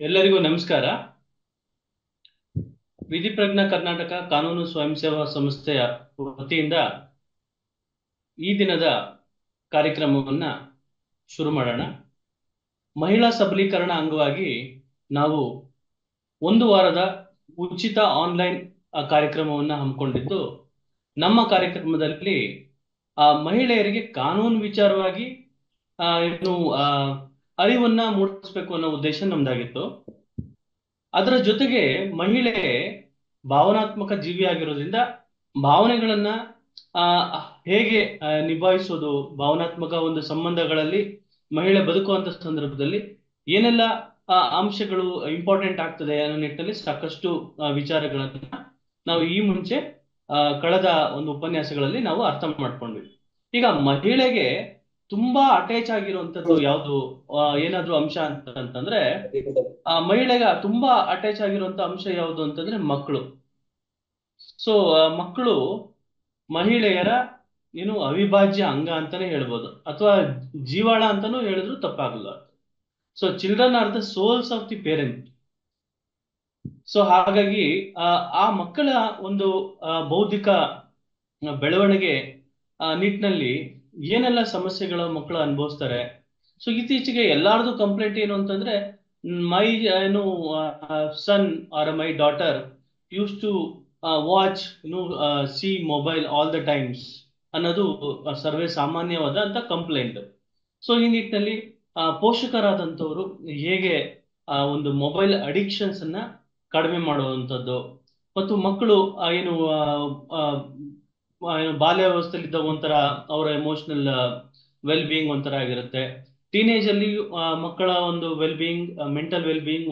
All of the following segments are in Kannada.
ಎಲ್ಲರಿಗೂ ನಮಸ್ಕಾರ. ವಿಧಿಪ್ರಜ್ಞಾ ಕರ್ನಾಟಕ ಕಾನೂನು ಸ್ವಯಂ ಸೇವಾ ಸಂಸ್ಥೆಯ ವತಿಯಿಂದ ಈ ದಿನದ ಕಾರ್ಯಕ್ರಮವನ್ನ ಶುರು ಮಾಡೋಣ. ಮಹಿಳಾ ಸಬಲೀಕರಣ ಅಂಗವಾಗಿ ನಾವು ಒಂದು ವಾರದ ಉಚಿತ ಆನ್ಲೈನ್ ಕಾರ್ಯಕ್ರಮವನ್ನ ಹಮ್ಮಿಕೊಂಡಿದ್ದು, ನಮ್ಮ ಕಾರ್ಯಕ್ರಮದಲ್ಲಿ ಮಹಿಳೆಯರಿಗೆ ಕಾನೂನು ವಿಚಾರವಾಗಿ ಏನು ಅರಿವನ್ನ ಮೂಡಿಸಬೇಕು ಅನ್ನೋ ಉದ್ದೇಶ ನಮ್ದಾಗಿತ್ತು. ಅದರ ಜೊತೆಗೆ ಮಹಿಳೆ ಭಾವನಾತ್ಮಕ ಜೀವಿ ಆಗಿರೋದ್ರಿಂದ ಭಾವನೆಗಳನ್ನ ಆ ಹೇಗೆ ನಿಭಾಯಿಸೋದು, ಭಾವನಾತ್ಮಕ ಒಂದು ಸಂಬಂಧಗಳಲ್ಲಿ ಮಹಿಳೆ ಬದುಕುವಂತ ಸಂದರ್ಭದಲ್ಲಿ ಏನೆಲ್ಲ ಅಂಶಗಳು ಇಂಪಾರ್ಟೆಂಟ್ ಆಗ್ತದೆ ಅನ್ನೋ ನಿಟ್ಟಿನಲ್ಲಿ ಸಾಕಷ್ಟು ವಿಚಾರಗಳನ್ನ ನಾವು ಈ ಮುಂಚೆ ಕಳೆದ ಒಂದು ಉಪನ್ಯಾಸಗಳಲ್ಲಿ ನಾವು ಅರ್ಥ ಮಾಡ್ಕೊಂಡ್ವಿ. ಈಗ ಮಹಿಳೆಗೆ ತುಂಬಾ ಅಟ್ಯಾಚ್ ಆಗಿರುವಂತದ್ದು ಯಾವುದು ಏನಾದ್ರೂ ಅಂಶ ಅಂತಂದ್ರೆ, ಮಹಿಳೆಗೆ ತುಂಬಾ ಅಟ್ಯಾಚ್ ಆಗಿರುವಂತ ಅಂಶ ಯಾವುದು ಅಂತಂದ್ರೆ ಮಕ್ಕಳು. ಸೊ ಮಕ್ಕಳು ಮಹಿಳೆಯರ ಏನು ಅವಿಭಾಜ್ಯ ಅಂಗ ಅಂತಾನೆ ಹೇಳ್ಬೋದು, ಅಥವಾ ಜೀವಾಳ ಅಂತಾನೂ ಹೇಳಿದ್ರು ತಪ್ಪಾಗಲ್ಲ. So children are the souls of the parent. So ಹಾಗಾಗಿ ಆ ಮಕ್ಕಳ ಒಂದು ಬೌದ್ಧಿಕ ಬೆಳವಣಿಗೆ ನಿಟ್ಟಿನಲ್ಲಿ ಏನೆಲ್ಲ ಸಮಸ್ಯೆಗಳ ಮಕ್ಕಳು ಅನುಭವಿಸ್ತಾರೆ. ಸೊ ಇತ್ತೀಚೆಗೆ ಎಲ್ಲಾರ್ದು ಕಂಪ್ಲೇಂಟ್ ಏನು ಅಂತಂದ್ರೆ, ಮೈ ಏನು son or my daughter use to watch see mobile all the times ಅನ್ನೋದು ಸರ್ವೇ ಸಾಮಾನ್ಯವಾದ ಅಂತ ಕಂಪ್ಲೇಂಟ್. ಸೊ ಈ ನಿಟ್ಟಿನಲ್ಲಿ ಪೋಷಕರಾದಂಥವ್ರು ಹೇಗೆ ಒಂದು ಮೊಬೈಲ್ ಅಡಿಕ್ಷನ್ಸ್ ಅನ್ನ ಕಡಿಮೆ ಮಾಡುವಂಥದ್ದು, ಮತ್ತು ಮಕ್ಕಳು ಏನು ಬಾಲ್ಯಾವಸ್ಥೆಯಲ್ಲಿದ್ದ ಒಂಥರ ಅವರ ಎಮೋಷನಲ್ ವೆಲ್ ಬೀಯಿಂಗ್ ಒಂಥರ ಆಗಿರುತ್ತೆ. ಟೀನೇಜ್ ಅಲ್ಲಿ ಮಕ್ಕಳ ಒಂದು well being, mental well being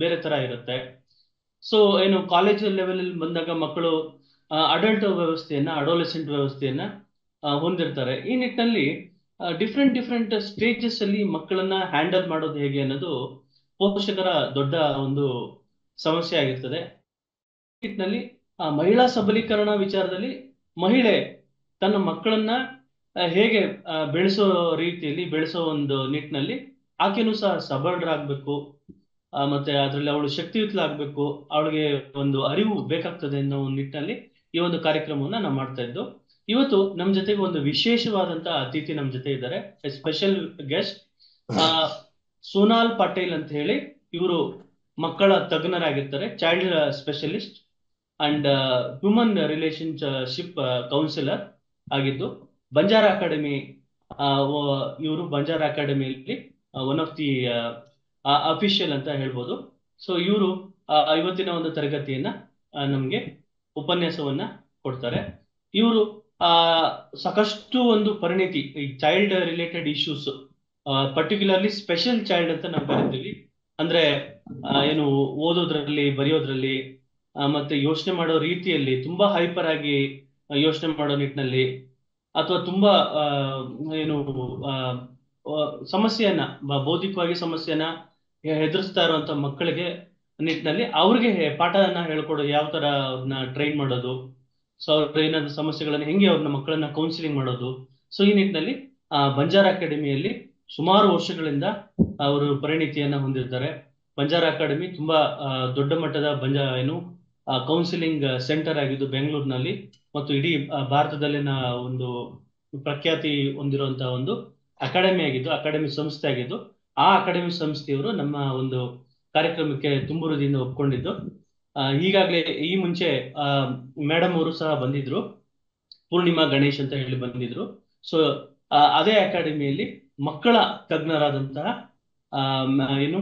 ಬೇರೆ ತರ ಇರುತ್ತೆ. ಸೊ ಏನು ಕಾಲೇಜ್ ಲೆವೆಲ್ ಅಲ್ಲಿ ಬಂದಾಗ ಮಕ್ಕಳು ಅಡಲ್ಟ್ ವ್ಯವಸ್ಥೆಯನ್ನ, ಅಡೋಲೆಸೆಂಟ್ ವ್ಯವಸ್ಥೆಯನ್ನ ಹೊಂದಿರ್ತಾರೆ. ಈ ನಿಟ್ಟಿನಲ್ಲಿ ಡಿಫ್ರೆಂಟ್ ಸ್ಟೇಜಸ್ ಅಲ್ಲಿ ಮಕ್ಕಳನ್ನ ಹ್ಯಾಂಡಲ್ ಮಾಡೋದು ಹೇಗೆ ಅನ್ನೋದು ಪೋಷಕರ ದೊಡ್ಡ ಒಂದು ಸಮಸ್ಯೆ ಆಗಿರ್ತದೆ. ನಿಟ್ಟಿನಲ್ಲಿ ಮಹಿಳಾ ಸಬಲೀಕರಣ ವಿಚಾರದಲ್ಲಿ ಮಹಿಳೆ ತನ್ನ ಮಕ್ಕಳನ್ನ ಹೇಗೆ ಬೆಳೆಸೋ ರೀತಿಯಲ್ಲಿ, ಬೆಳೆಸೋ ಒಂದು ನಿಟ್ಟಿನಲ್ಲಿ ಆಕೆನೂ ಸಹ ಸಬಲರಾಗಬೇಕು, ಮತ್ತೆ ಅದರಲ್ಲಿ ಅವಳು ಶಕ್ತಿಯುತಲಾಗಬೇಕು, ಅವಳಿಗೆ ಒಂದು ಅರಿವು ಬೇಕಾಗ್ತದೆ ಅನ್ನೋ ಒಂದು ನಿಟ್ಟಿನಲ್ಲಿ ಈ ಒಂದು ಕಾರ್ಯಕ್ರಮವನ್ನ ನಾವು ಮಾಡ್ತಾ ಇದ್ದು. ಇವತ್ತು ನಮ್ಮ ಜೊತೆಗೆ ಒಂದು ವಿಶೇಷವಾದಂತ ಅತಿಥಿ ನಮ್ಮ ಜೊತೆ ಇದ್ದಾರೆ, ಸ್ಪೆಷಲ್ ಗೆಸ್ಟ್ ಸೋನಾಲ್ ಪಟೇಲ್ ಅಂತ ಹೇಳಿ. ಇವರು ಮಕ್ಕಳ ತಜ್ಞರಾಗಿರ್ತಾರೆ, child specialist and human relationship counsellor ಆಗಿದ್ದು, ಬಂಜಾರ ಅಕಾಡೆಮಿ, ಇವರು ಬಂಜಾರ ಅಕಾಡೆಮಿಯಲ್ಲಿ ಒನ್ ಆಫ್ ದಿ ಅಫಿಷಿಯಲ್ ಅಂತ ಹೇಳ್ಬೋದು. ಸೊ ಇವರು ಇವತ್ತಿನ ಒಂದು ತರಗತಿಯನ್ನ ನಮ್ಗೆ ಉಪನ್ಯಾಸವನ್ನ ಕೊಡ್ತಾರೆ. ಇವರು ಸಾಕಷ್ಟು ಒಂದು ಪರಿಣಿತಿ ಈ child related issues, particularly special child ಅಂತ ನಾವು ಕರಿತೀವಿ. ಅಂದ್ರೆ ಏನು ಓದೋದ್ರಲ್ಲಿ, ಬರೆಯೋದ್ರಲ್ಲಿ, ಮತ್ತೆ ಯೋಚನೆ ಮಾಡೋ ರೀತಿಯಲ್ಲಿ ತುಂಬಾ ಹೈಪರ್ ಆಗಿ ಯೋಚನೆ ಮಾಡೋ ನಿಟ್ಟಿನಲ್ಲಿ, ಅಥವಾ ತುಂಬಾ ಏನು ಸಮಸ್ಯೆಯನ್ನ, ಬೌದ್ಧಿಕವಾಗಿ ಸಮಸ್ಯೆಯನ್ನ ಎದುರಿಸ್ತಾ ಇರುವಂತ ಮಕ್ಕಳಿಗೆ ನಿಟ್ಟಿನಲ್ಲಿ ಅವ್ರಿಗೆ ಪಾಠವನ್ನ ಹೇಳ್ಕೊಡೋದು, ಯಾವ ತರ ಅವ್ರನ್ನ ಟ್ರೈನ್ ಮಾಡೋದು, ಸೊ ಅವ್ರ ಏನಾದ್ರು ಸಮಸ್ಯೆಗಳನ್ನ ಹೆಂಗೆ ಅವ್ರನ್ನ ಮಕ್ಕಳನ್ನ ಕೌನ್ಸಿಲಿಂಗ್ ಮಾಡೋದು. ಸೊ ಈ ನಿಟ್ಟಿನಲ್ಲಿ ಬಂಜಾರ ಅಕಾಡೆಮಿಯಲ್ಲಿ ಸುಮಾರು ವರ್ಷಗಳಿಂದ ಅವರು ಪರಿಣಿತಿಯನ್ನ ಹೊಂದಿರ್ತಾರೆ. ಬಂಜಾರ ಅಕಾಡೆಮಿ ತುಂಬಾ ದೊಡ್ಡ ಮಟ್ಟದ ಏನು ಕೌನ್ಸಿಲಿಂಗ್ ಸೆಂಟರ್ ಆಗಿದ್ದು ಬೆಂಗಳೂರಿನಲ್ಲಿ, ಮತ್ತು ಇಡೀ ಭಾರತದಲ್ಲಿನ ಒಂದು ಪ್ರಖ್ಯಾತಿ ಹೊಂದಿರುವಂತಹ ಒಂದು ಅಕಾಡೆಮಿ ಆಗಿದ್ದು, ಅಕಾಡೆಮಿ ಸಂಸ್ಥೆ ಆಗಿದ್ದು, ಆ ಅಕಾಡೆಮಿ ಸಂಸ್ಥೆಯವರು ನಮ್ಮ ಒಂದು ಕಾರ್ಯಕ್ರಮಕ್ಕೆ ತುಂಬು ಹೃದಯದಿಂದ ಒಪ್ಕೊಂಡಿದ್ದು. ಈಗಾಗಲೇ ಈ ಮುಂಚೆ ಮೇಡಮ್ ಅವರು ಸಹ ಬಂದಿದ್ರು, ಪೂರ್ಣಿಮಾ ಗಣೇಶ್ ಅಂತ ಹೇಳಿ ಬಂದಿದ್ರು. ಸೊ ಅದೇ ಅಕಾಡೆಮಿಯಲ್ಲಿ ಮಕ್ಕಳ ತಜ್ಞರಾದಂತಹ ಏನು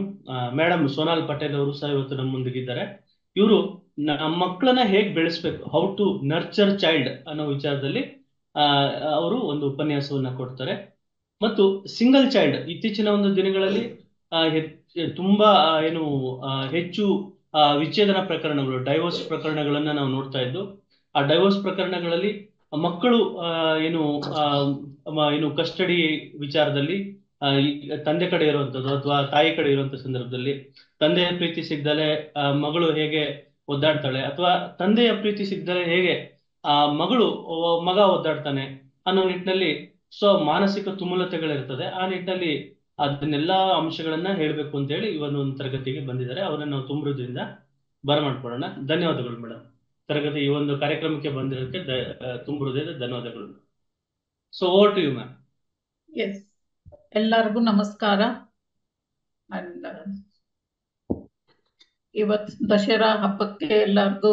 ಮೇಡಮ್ ಸೋನಾಲ್ ಪಟೇಲ್ ಅವರು ಸಹ ಇವತ್ತು ನಮ್ಮ ಮುಂದಿಗಿದ್ದಾರೆ. ಇವರು ನಮ್ಮ ಮಕ್ಕಳನ್ನ ಹೇಗೆ ಬೆಳೆಸ್ಬೇಕು, ಹೌ ಟು ನರ್ಚರ್ ಚೈಲ್ಡ್ ಅನ್ನೋ ವಿಚಾರದಲ್ಲಿ ಅವರು ಒಂದು ಉಪನ್ಯಾಸವನ್ನ ಕೊಡ್ತಾರೆ. ಮತ್ತು ಸಿಂಗಲ್ ಚೈಲ್ಡ್, ಇತ್ತೀಚಿನ ಒಂದು ದಿನಗಳಲ್ಲಿ ತುಂಬಾ ಏನು ಹೆಚ್ಚು ವಿಚ್ಛೇದನ ಪ್ರಕರಣಗಳು, ಡೈವೋರ್ಸ್ ಪ್ರಕರಣಗಳನ್ನ ನಾವು ನೋಡ್ತಾ ಇದ್ದು, ಆ ಡೈವೋರ್ಸ್ ಪ್ರಕರಣಗಳಲ್ಲಿ ಮಕ್ಕಳು ಏನು ಏನು ಕಸ್ಟಡಿ ವಿಚಾರದಲ್ಲಿ ತಂದೆ ಕಡೆ ಇರುವಂತದ್ದು ಅಥವಾ ತಾಯಿ ಕಡೆ ಇರುವಂತ ಸಂದರ್ಭದಲ್ಲಿ ತಂದೆಯ ಪ್ರೀತಿ ಸಿಗ್ದಲೆ ಮಗಳು ಹೇಗೆ ಒದ್ದಾಡ್ತಾಳೆ, ಅಥವಾ ತಂದೆಯ ಪ್ರೀತಿ ಸಿಗ್ದಲೆ ಹೇಗೆ ಮಗ ಒದ್ದಾಡ್ತಾನೆ ಅನ್ನೋ ನಿಟ್ಟಿನಲ್ಲಿ ಸೊ ಮಾನಸಿಕ ತುಮುಲತೆಗಳಿರ್ತದೆ. ಆ ನಿಟ್ಟಿನಲ್ಲಿ ಅದನ್ನೆಲ್ಲ ಅಂಶಗಳನ್ನ ಹೇಳ್ಬೇಕು ಅಂತ ಹೇಳಿ ಒಂದು ತರಗತಿಗೆ ಬಂದಿದ್ದಾರೆ. ಅವರನ್ನ ನಾವು ತುಂಬ ಹೃದಯದಿಂದ ಬರಮಾಡ್ಕೊಳ್ಳೋಣ. ಧನ್ಯವಾದಗಳು ಮೇಡಮ್. ತರಗತಿ ಈ ಒಂದು ಕಾರ್ಯಕ್ರಮಕ್ಕೆ ಬಂದಿರೋದಕ್ಕೆ ತುಂಬ ಹೃದಯದ ಧನ್ಯವಾದಗಳು. So over to you ma'am. Yes, ಎಲ್ಲರಿಗೂ ನಮಸ್ಕಾರ. ಅಂಡ್ ಇವತ್ತು ದಸರಾ ಹಬ್ಬಕ್ಕೆ ಎಲ್ಲರಿಗೂ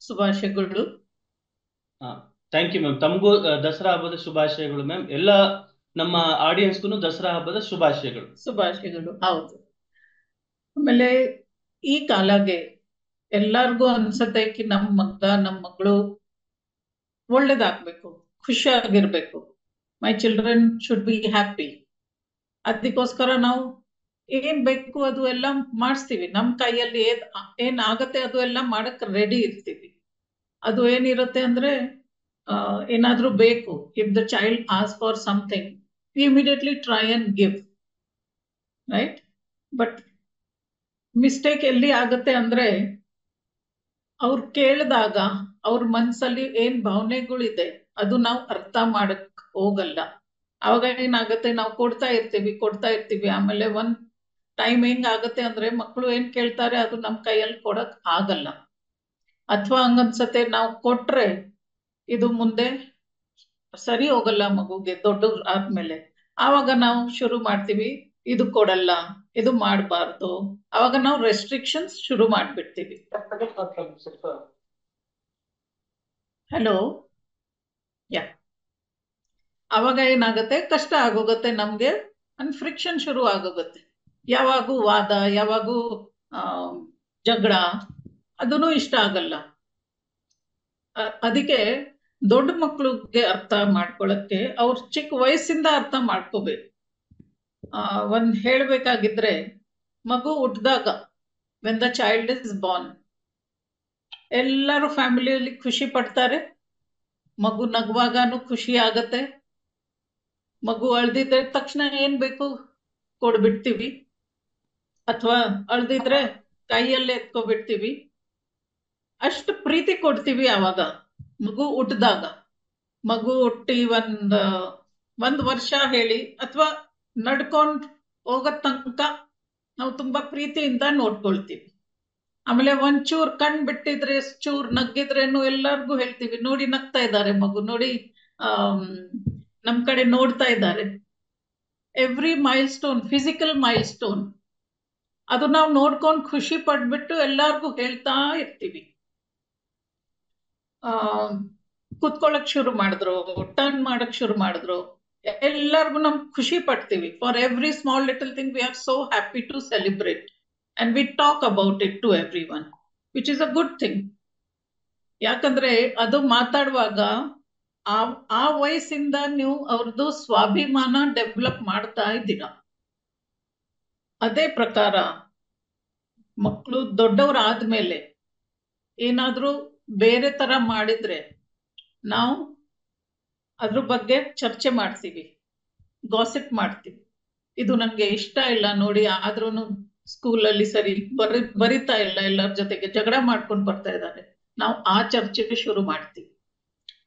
ಶುಭಾಶಯಗಳು. Thank you ma'am. ತಮಗೂ ದಸರಾ ಹಬ್ಬದ ಶುಭಾಶಯಗಳು ಮ್ಯಾಮ್. ಎಲ್ಲ ನಮ್ಮ ಆಡಿಯನ್ಸ್ಗೂ ದಸರಾ ಹಬ್ಬದ ಶುಭಾಶಯಗಳು. ಶುಭಾಶಯಗಳು. ಹೌದು. ಆಮೇಲೆ ಈ ಕಾಲಗೆ ಎಲ್ಲಾರ್ಗೂ ಅನ್ಸತ್ತೆ ಕಿ ನಮ್ಮ ಮಗ ನಮ್ಮ ಮಗಳು ಒಳ್ಳೇದಾಗ್ಬೇಕು, ಖುಷಿಯಾಗಿರ್ಬೇಕು. My children should be happy. ಅದಕ್ಕೋಸ್ಕರ ನಾವು ಏನ್ ಬೇಕು ಅದು ಎಲ್ಲ ಮಾಡಿಸ್ತೀವಿ. ನಮ್ ಕೈಯಲ್ಲಿ ಏನ್ ಆಗತ್ತೆ ಅದು ಎಲ್ಲ ಮಾಡಕ್ ರೆಡಿ ಇರ್ತೀವಿ. ಅದು ಏನಿರುತ್ತೆ ಅಂದ್ರೆ ಏನಾದ್ರೂ ಬೇಕು, if the child as for something V immediately try and give, right? But mistake ಎಲ್ಲಿ ಆಗತ್ತೆ ಅಂದ್ರೆ ಅವ್ರು ಕೇಳಿದಾಗ ಅವ್ರ ಮನ್ಸಲ್ಲಿ ಏನ್ ಭಾವನೆಗಳಿದೆ ಅದು ನಾವು ಅರ್ಥ ಮಾಡಕ್ ಹೋಗಲ್ಲ. ಅವಾಗ ಏನಾಗತ್ತೆ, ನಾವು ಕೊಡ್ತಾ ಇರ್ತೀವಿ. ಆಮೇಲೆ ಒಂದ್ ಟೈಮ್ ಹೆಂಗಾಗತ್ತೆ ಅಂದ್ರೆ ಮಕ್ಕಳು ಏನ್ ಕೇಳ್ತಾರೆ ಅದು ನಮ್ ಕೈಯಲ್ಲಿ ಕೊಡಕ್ ಆಗಲ್ಲ. ಅಥವಾ ಹಂಗನ್ಸತ್ತೆ ನಾವು ಕೊಟ್ರೆ ಇದು ಮುಂದೆ ಸರಿ ಹೋಗಲ್ಲ ಮಗುಗೆ ದೊಡ್ಡವ್ರು ಆದ್ಮೇಲೆ. ಆವಾಗ ನಾವು ಶುರು ಮಾಡ್ತೀವಿ, ಇದು ಕೊಡಲ್ಲ, ಇದು ಮಾಡಬಾರ್ದು. ಅವಾಗ ನಾವು ರೆಸ್ಟ್ರಿಕ್ಷನ್ಸ್ ಶುರು ಮಾಡ್ಬಿಡ್ತೀವಿ. ಹಲೋ, ಯಾ. ಅವಾಗ ಏನಾಗತ್ತೆ, ಕಷ್ಟ ಆಗೋಗತ್ತೆ ನಮ್ಗೆ, ಅಂಡ್ ಫ್ರಿಕ್ಷನ್ ಶುರು ಆಗೋಗತ್ತೆ. ಯಾವಾಗೂ ವಾದ, ಯಾವಾಗೂ ಜಗಳ, ಅದನ್ನು ಇಷ್ಟ ಆಗಲ್ಲ. ಅದಕ್ಕೆ ದೊಡ್ಡ ಮಕ್ಕಳಿಗೆ ಅರ್ಥ ಮಾಡ್ಕೊಳಕ್ಕೆ ಅವ್ರ ಚಿಕ್ಕ ವಯಸ್ಸಿಂದ ಅರ್ಥ ಮಾಡ್ಕೋಬೇಕು. ಒಂದ್ ಹೇಳ್ಬೇಕಾಗಿದ್ರೆ, ಮಗು ಹುಟ್ಟಿದಾಗ when the child is Born ಎಲ್ಲರೂ ಫ್ಯಾಮಿಲಿಯಲ್ಲಿ ಖುಷಿ ಪಡ್ತಾರೆ. ಮಗು ನಗುವಾಗನು ಖುಷಿ ಆಗತ್ತೆ. ಮಗು ಅಳ್ದಿದ್ರೆ ತಕ್ಷಣ ಏನ್ ಬೇಕು ಕೊಡ್ಬಿಡ್ತೀವಿ, ಅಥವಾ ಅಳ್ದಿದ್ರೆ ಕೈಯಲ್ಲೇ ಎತ್ಕೊಬಿಡ್ತೀವಿ. ಅಷ್ಟು ಪ್ರೀತಿ ಕೊಡ್ತೀವಿ ಆವಾಗ ಮಗು ಹುಟ್ಟಿದಾಗ. ಮಗು ಹುಟ್ಟಿ ಒಂದ್ ವರ್ಷ ಹೇಳಿ ಅಥವಾ ನಡ್ಕೊಂಡ್ ಹೋಗೋ ತನಕ ನಾವು ತುಂಬಾ ಪ್ರೀತಿಯಿಂದ ನೋಡ್ಕೊಳ್ತೀವಿ. ಆಮೇಲೆ ಒಂಚೂರ್ ಕಣ್ ಬಿಟ್ಟಿದ್ರೆ, ಚೂರ್ ನಗ್ಗಿದ್ರೇನು ಎಲ್ಲರಿಗೂ ಹೇಳ್ತೀವಿ, ನೋಡಿ ನಗ್ತಾ ಇದ್ದಾರೆ ಮಗು, ನೋಡಿ ನಮ್ ಕಡೆ ನೋಡ್ತಾ ಇದ್ದಾರೆ. Every milestone, physical milestone, ಅದು ನಾವು ನೋಡ್ಕೊಂಡು ಖುಷಿ ಪಡ್ಬಿಟ್ಟು ಎಲ್ಲಾರ್ಗೂ ಹೇಳ್ತಾ ಇರ್ತೀವಿ. ಕುತ್ಕೊಳ್ಳಕ್ ಶುರು ಮಾಡಿದ್ರು, ಟರ್ನ್ ಮಾಡಕ್ ಶುರು ಮಾಡಿದ್ರು, ಎಲ್ಲರಿಗೂ ನಮ್ ಖುಷಿ ಪಡ್ತೀವಿ. For every small little thing we are so happy to celebrate and we talk about it to everyone, which is a good thing. ಯಾಕಂದ್ರೆ ಅದು ಮಾತಾಡುವಾಗ ಆ ವಯಸ್ಸಿಂದ ನೀವು ಅವ್ರದ್ದು ಸ್ವಾಭಿಮಾನ ಡೆವಲಪ್ ಮಾಡ್ತಾ ಇದ್ದೀರಾ. ಅದೇ ಪ್ರಕಾರ ಮಕ್ಕಳು ದೊಡ್ಡವರಾದ್ಮೇಲೆ ಏನಾದ್ರೂ ಬೇರೆ ತರ ಮಾಡಿದ್ರೆ ನಾವು ಅದ್ರ ಬಗ್ಗೆ ಚರ್ಚೆ ಮಾಡ್ತೀವಿ, ಗಾಸಿಪ್ ಮಾಡ್ತೀವಿ. ಇದು ನನ್ಗೆ ಇಷ್ಟ ಇಲ್ಲ ನೋಡಿ, ಆದ್ರೂನು ಸ್ಕೂಲಲ್ಲಿ ಸರಿ ಬರಿತಾ ಇಲ್ಲ, ಎಲ್ಲರ ಜೊತೆಗೆ ಜಗಳ ಮಾಡ್ಕೊಂಡು ಬರ್ತಾ ಇದ್ದಾರೆ. ನಾವು ಆ ಚರ್ಚೆಗೆ ಶುರು ಮಾಡ್ತೀವಿ.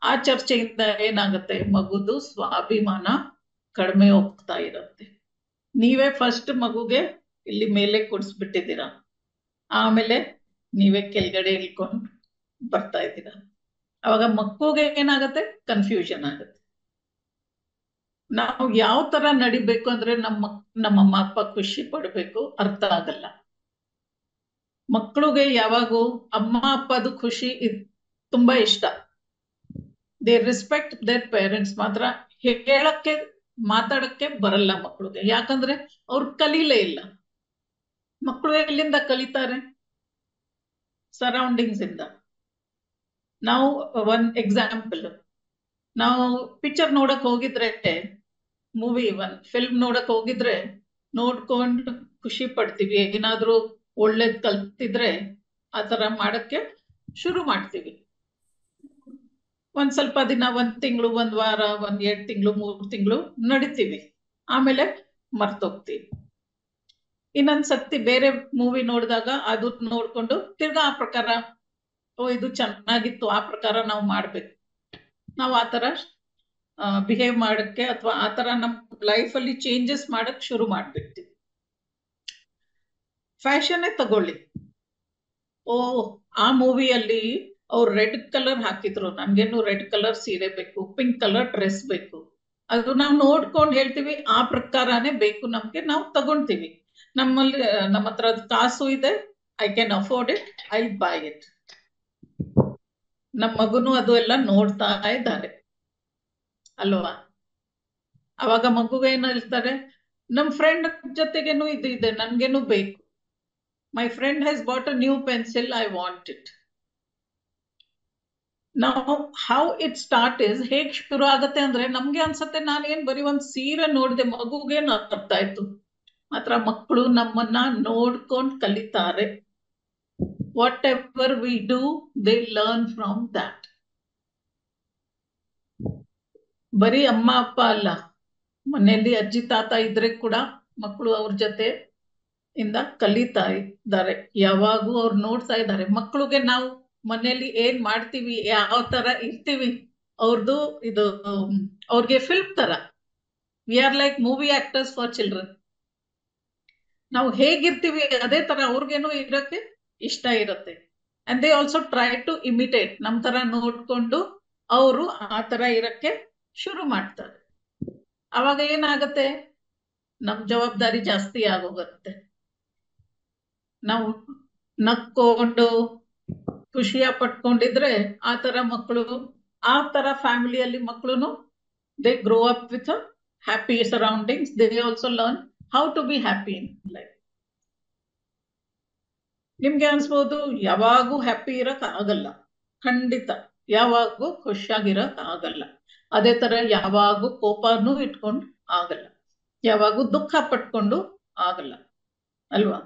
ಆ ಚರ್ಚೆಯಿಂದ ಏನಾಗುತ್ತೆ, ಮಗುದು ಸ್ವಾಭಿಮಾನ ಕಡಿಮೆ ಹೋಗ್ತಾ ಇರುತ್ತೆ. ನೀವೇ ಫಸ್ಟ್ ಮಗುಗೆ ಇಲ್ಲಿ ಮೇಲೆ ಕೂಡಿಸ್ಬಿಟ್ಟಿದ್ದೀರಾ, ಆಮೇಲೆ ನೀವೇ ಕೆಳಗಡೆ ಇಳ್ಕೊಂಡು ಬರ್ತಾ ಇದ್ದೀರಾ. ಅವಾಗ ಮಕ್ಕಳಿಗೆ ಏನಾಗತ್ತೆ, ಕನ್ಫ್ಯೂಷನ್ ಆಗತ್ತೆ. ನಾವು ಯಾವ ತರ ನಡಿಬೇಕು ಅಂದ್ರೆ ನಮ್ಮಮ್ಮ ಅಪ್ಪ ಖುಷಿ ಪಡ್ಬೇಕು, ಅರ್ಥ ಆಗಲ್ಲ. ಮಕ್ಕಳಿಗೆ ಯಾವಾಗೂ ಅಮ್ಮ ಅಪ್ಪದು ಖುಷಿ ತುಂಬಾ ಇಷ್ಟ. They respect their parents. ಮಾತ್ರ ಹೇಳಕ್ಕೆ ಮಾತಾಡಕ್ಕೆ ಬರಲ್ಲ ಮಕ್ಕಳಿಗೆ, ಯಾಕಂದ್ರೆ ಅವ್ರು ಕಲೀಲೇ ಇಲ್ಲ. ಮಕ್ಕಳು ಎಲ್ಲಿಂದ ಕಲಿತಾರೆ? ಸರೌಂಡಿಂಗ್ಸ್ ಇಂದ. ನಾವು ಒಂದ್ ಎಕ್ಸಾಂಪಲ್, ನಾವು ಪಿಕ್ಚರ್ ನೋಡಕ್ ಹೋಗಿದ್ರೆ, ಮೂವಿ ಫಿಲ್ಮ್ ನೋಡಕ್ ಹೋಗಿದ್ರೆ ನೋಡ್ಕೊಂಡು ಖುಷಿ ಪಡ್ತೀವಿ. ಏನಾದ್ರೂ ಒಳ್ಳೇದ್ ಕಲ್ತಿದ್ರೆ ಆತರ ಮಾಡಕ್ಕೆ ಶುರು ಮಾಡ್ತೀವಿ. ಒಂದ್ ಸ್ವಲ್ಪ ದಿನ, 1 ತಿಂಗಳು, 1 ವಾರ, 2 ತಿಂಗಳು, 3 ತಿಂಗಳು ನಡಿತೀವಿ. ಆಮೇಲೆ ಮರ್ತೋಗ್ತೀವಿ. ಇನ್ನೊಂದ್ ಸತಿ ಬೇರೆ ಮೂವಿ ನೋಡಿದಾಗ ಅದು ನೋಡ್ಕೊಂಡು ತಿರ್ಗಾ ಆ ಪ್ರಕಾರ, ಇದು ಚೆನ್ನಾಗಿತ್ತು, ಆ ಪ್ರಕಾರ ನಾವು ಮಾಡ್ಬೇಕು. ನಾವು ಆತರ ಬಿಹೇವ್ ಮಾಡಕ್ಕೆ ಅಥವಾ ಆತರ ನಮ್ ಲೈಫಲ್ಲಿ ಚೇಂಜಸ್ ಮಾಡಕ್ ಶುರು ಮಾಡ್ಬಿಡ್ತೀವಿ. ಫ್ಯಾಷನ್ನೇ ತಗೊಳ್ಳಿ. ಓ, ಆ ಮೂವಿಯಲ್ಲಿ ಅವ್ರು ರೆಡ್ ಕಲರ್ ಹಾಕಿದ್ರು, ನನ್ಗೇನು ರೆಡ್ ಕಲರ್ ಸೀರೆ ಬೇಕು, ಪಿಂಕ್ ಕಲರ್ ಡ್ರೆಸ್ ಬೇಕು. ಅದು ನಾವು ನೋಡ್ಕೊಂಡು ಹೇಳ್ತೀವಿ ಆ ಪ್ರಕಾರನೇ ಬೇಕು ನಮ್ಗೆ, ನಾವು ತಗೊಂತೀವಿ. ನಮ್ಮ ಹತ್ರ ಕಾಸು ಇದೆ, I can afford it, I by it. ನಮ್ಮ ಮಗುನು ಅದು ಎಲ್ಲ ನೋಡ್ತಾ ಇದ್ದಾರೆ ಅಲ್ವಾ? ಅವಾಗ ಮಗುಗೆ ಏನ್ ಹೇಳ್ತಾರೆ, ನಮ್ ಫ್ರೆಂಡ್ ಜೊತೆಗೇನು ಇದು ಇದೆ, ನನ್ಗೇನು ಬೇಕು. My friend has bought a new pencil, I want it. ನಾವು ಹೌ ಇಟ್ ಸ್ಟಾರ್ಟ್ ಇಸ್, ಹೇಗ್ ಶುರು ಆಗತ್ತೆ ಅಂದ್ರೆ, ನಮ್ಗೆ ಅನ್ಸತ್ತೆ ನಾನೇನ್ ಬರೀ ಒಂದ್ ಸೀರೆ ನೋಡಿದೆ, ಮಗುಗೇನು ಅರ್ಥ ಆಯ್ತು. ಮಾತ್ರ ಮಕ್ಕಳು ನಮ್ಮನ್ನ ನೋಡ್ಕೊಂಡು ಕಲಿತಾರೆ. What ever we do, they learn from that. ಬರೀ ಅಮ್ಮ ಅಪ್ಪ ಅಲ್ಲ, ಮನೆಯಲ್ಲಿ ಅಜ್ಜಿ ತಾತ ಇದ್ರೆ ಕೂಡ ಮಕ್ಕಳು ಅವ್ರ ಜೊತೆ ಇಂದ ಕಲಿತಾ ಇದ್ದಾರೆ. ಯಾವಾಗೂ ಅವ್ರು ನೋಡ್ತಾ ಇದ್ದಾರೆ. ಮಕ್ಕಳಿಗೆ ನಾವು ಮನೆಯಲ್ಲಿ ಏನ್ ಮಾಡ್ತೀವಿ, ಯಾವ ತರ ಇರ್ತೀವಿ, ಅವ್ರದ್ದು ಇದು ಅವ್ರಿಗೆ ಫಿಲ್ಮ್ ತರ. We are like movie actors for children. ನಾವು ಹೇಗಿರ್ತೀವಿ ಅದೇ ತರ ಅವ್ರಿಗೇನು ಇರಕ್ಕೆ ಇಷ್ಟ ಇರುತ್ತೆ. And they also try to imitate. ನಮ್ ತರ ನೋಡ್ಕೊಂಡು ಅವರು ಆ ತರ ಇರಕ್ಕೆ ಶುರು ಮಾಡ್ತಾರೆ. ಅವಾಗ ಏನಾಗತ್ತೆ, ನಮ್ ಜವಾಬ್ದಾರಿ ಜಾಸ್ತಿ ಆಗೋಗುತ್ತೆ. ನಾವು ನಕ್ಕೊಂಡು ಖುಷಿಯ ಪಟ್ಕೊಂಡಿದ್ರೆ ಆ ತರ ಮಕ್ಕಳು, ಆ ತರ ಫ್ಯಾಮಿಲಿಯಲ್ಲಿ ಮಕ್ಕಳು, they grow up with happy surroundings. They also learn how to be happy in life. ನಿಮ್ಗೆ ಅನ್ಸ್ಬೋದು ಯಾವಾಗೂ ಹ್ಯಾಪಿ ಇರಕ್ ಆಗಲ್ಲ. ಖಂಡಿತ ಯಾವಾಗೂ ಖುಷಿಯಾಗಿರಕ್ ಆಗಲ್ಲ. ಅದೇ ತರ ಯಾವಾಗೂ ಕೋಪನೂ ಇಟ್ಕೊಂಡು ಆಗಲ್ಲ, ಯಾವಾಗೂ ದುಃಖ ಪಟ್ಕೊಂಡು ಆಗಲ್ಲ ಅಲ್ವಾ?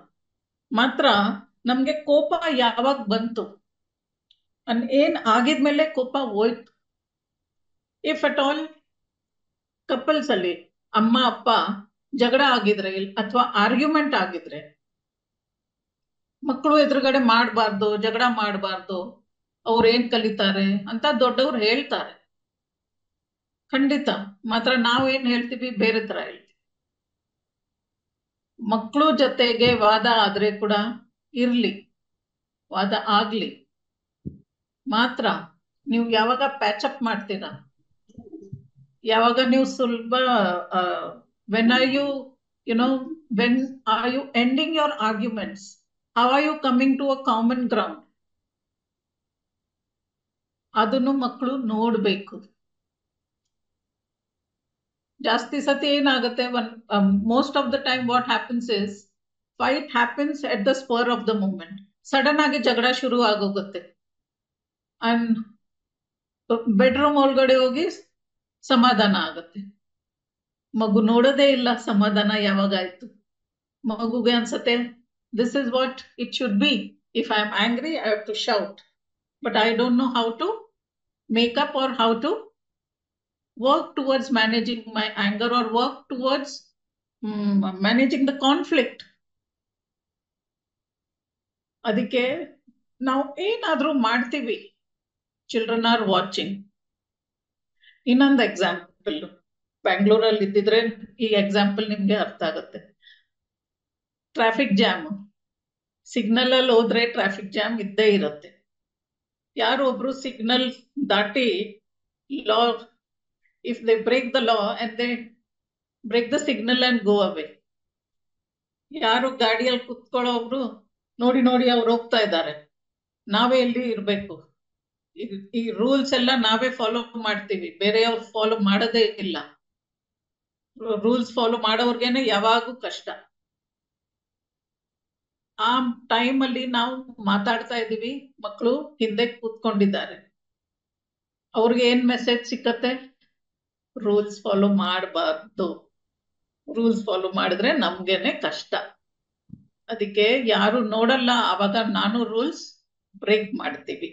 ಮಾತ್ರ ನಮ್ಗೆ ಕೋಪ ಯಾವಾಗ ಬಂತು, ಏನ್ ಆಗಿದ್ಮೇಲೆ ಕೋಪ ಹೋಯ್ತು. ಇಫ್ ಅಟ್ ಆಲ್ ಕಪಲ್ಸ್ ಅಲ್ಲಿ ಅಮ್ಮ ಅಪ್ಪ ಜಗಳ ಆಗಿದ್ರೆ ಅಥವಾ ಆರ್ಗ್ಯುಮೆಂಟ್ ಆಗಿದ್ರೆ, ಮಕ್ಕಳು ಎದುರುಗಡೆ ಮಾಡಬಾರ್ದು, ಜಗಳ ಮಾಡಬಾರ್ದು, ಅವ್ರು ಏನ್ ಕಲಿತಾರೆ ಅಂತ ದೊಡ್ಡವ್ರು ಹೇಳ್ತಾರೆ. ಖಂಡಿತ. ಮಾತ್ರ ನಾವೇನ್ ಹೇಳ್ತೀವಿ, ಬೇರೆ ತರ ಹೇಳ್ತೀವಿ. ಮಕ್ಕಳು ಜೊತೆಗೆ ವಾದ ಆದ್ರೆ ಕೂಡ ಇರ್ಲಿ, ವಾದ ಆಗ್ಲಿ. ಮಾತ್ರ ನೀವು ಯಾವಾಗ ಪ್ಯಾಚಪ್ ಮಾಡ್ತೀರಾ, ಯಾವಾಗ ನೀವು ಸುಲಭ, when are you when are you ending your arguments, how are you coming to a common ground, ಅದನ್ನು ಮಕ್ಕಳು ನೋಡ್ಬೇಕು. ಜಾಸ್ತಿ ಸತಿ ಏನಾಗುತ್ತೆ, most of the time what happens is, fight happens at the spur of the moment. Sudden ಆಗಿ ಜಗಳ ಶುರು ಆಗೋಗುತ್ತೆ. ಅಂಡ್ ಬೆಡ್ರೂಮ್ ಒಳಗಡೆ ಹೋಗಿ ಸಮಾಧಾನ ಆಗುತ್ತೆ. ಮಗು ನೋಡೋದೇ ಇಲ್ಲ ಸಮಾಧಾನ ಯಾವಾಗಾಯ್ತು. ಮಗುಗೆ ಅನ್ಸತ್ತೆ, this is what it should be. If I am angry, I have to shout, but I don't know how to make up or how to work towards managing my anger or work towards managing the conflict. ಅದಕ್ಕೆ ನಾವು ಏನಾದ್ರೂ ಮಾಡ್ತೀವಿ, ಚಿಲ್ಡ್ರನ್ ಆರ್ ವಾಚಿಂಗ್. ಇನ್ನೊಂದು ಎಕ್ಸಾಂಪಲ್, ಬ್ಯಾಂಗ್ಳೂರಲ್ಲಿ ಇದ್ದಿದ್ರೆ ಈ ಎಕ್ಸಾಂಪಲ್ ನಿಮ್ಗೆ ಅರ್ಥ ಆಗುತ್ತೆ. ಟ್ರಾಫಿಕ್ ಜಾಮ್, ಸಿಗ್ನಲ್ ಅಲ್ಲಿ ಹೋದ್ರೆ ಟ್ರಾಫಿಕ್ ಜಾಮ್ ಇದ್ದೇ ಇರುತ್ತೆ. ಯಾರು ಒಬ್ರು ಸಿಗ್ನಲ್ ದಾಟಿ ಲಾ, if they break the law and they break the signal and go away, ಯಾರು ಗಾಡಿಯಲ್ಲಿ ಕುತ್ಕೊಳ್ಳೋಬ್ರು ನೋಡಿ ನೋಡಿ ಅವ್ರು ಹೋಗ್ತಾ ಇದ್ದಾರೆ, ನಾವೇ ಎಲ್ಲಿ ಇರ್ಬೇಕು. ಈ ರೂಲ್ಸ್ ಎಲ್ಲ ನಾವೇ ಫಾಲೋ ಮಾಡ್ತೀವಿ, ಬೇರೆಯವ್ರು ಫಾಲೋ ಮಾಡೋದೇ ಇಲ್ಲ. ರೂಲ್ಸ್ ಫಾಲೋ ಮಾಡೋರ್ಗೇನೆ ಯಾವಾಗೂ ಕಷ್ಟ. ಆ ಟೈಮ್ ಅಲ್ಲಿ ನಾವು ಮಾತಾಡ್ತಾ ಇದೀವಿ, ಮಕ್ಕಳು ಹಿಂದೆ ಕೂತ್ಕೊಂಡಿದ್ದಾರೆ. ಅವ್ರಿಗೆ ಏನ್ ಮೆಸೇಜ್ ಸಿಕ್ಕತ್ತೆ, ರೂಲ್ಸ್ ಫಾಲೋ ಮಾಡಬಾರ್ದು. ರೂಲ್ಸ್ ಫಾಲೋ ಮಾಡಿದ್ರೆ ನಮ್ಗೇನೆ ಕಷ್ಟ. ಅದಕ್ಕೆ ಯಾರು ನೋಡಲ್ಲ, ಅವಾಗ ನಾನು ರೂಲ್ಸ್ ಬ್ರೇಕ್ ಮಾಡ್ತೀವಿ.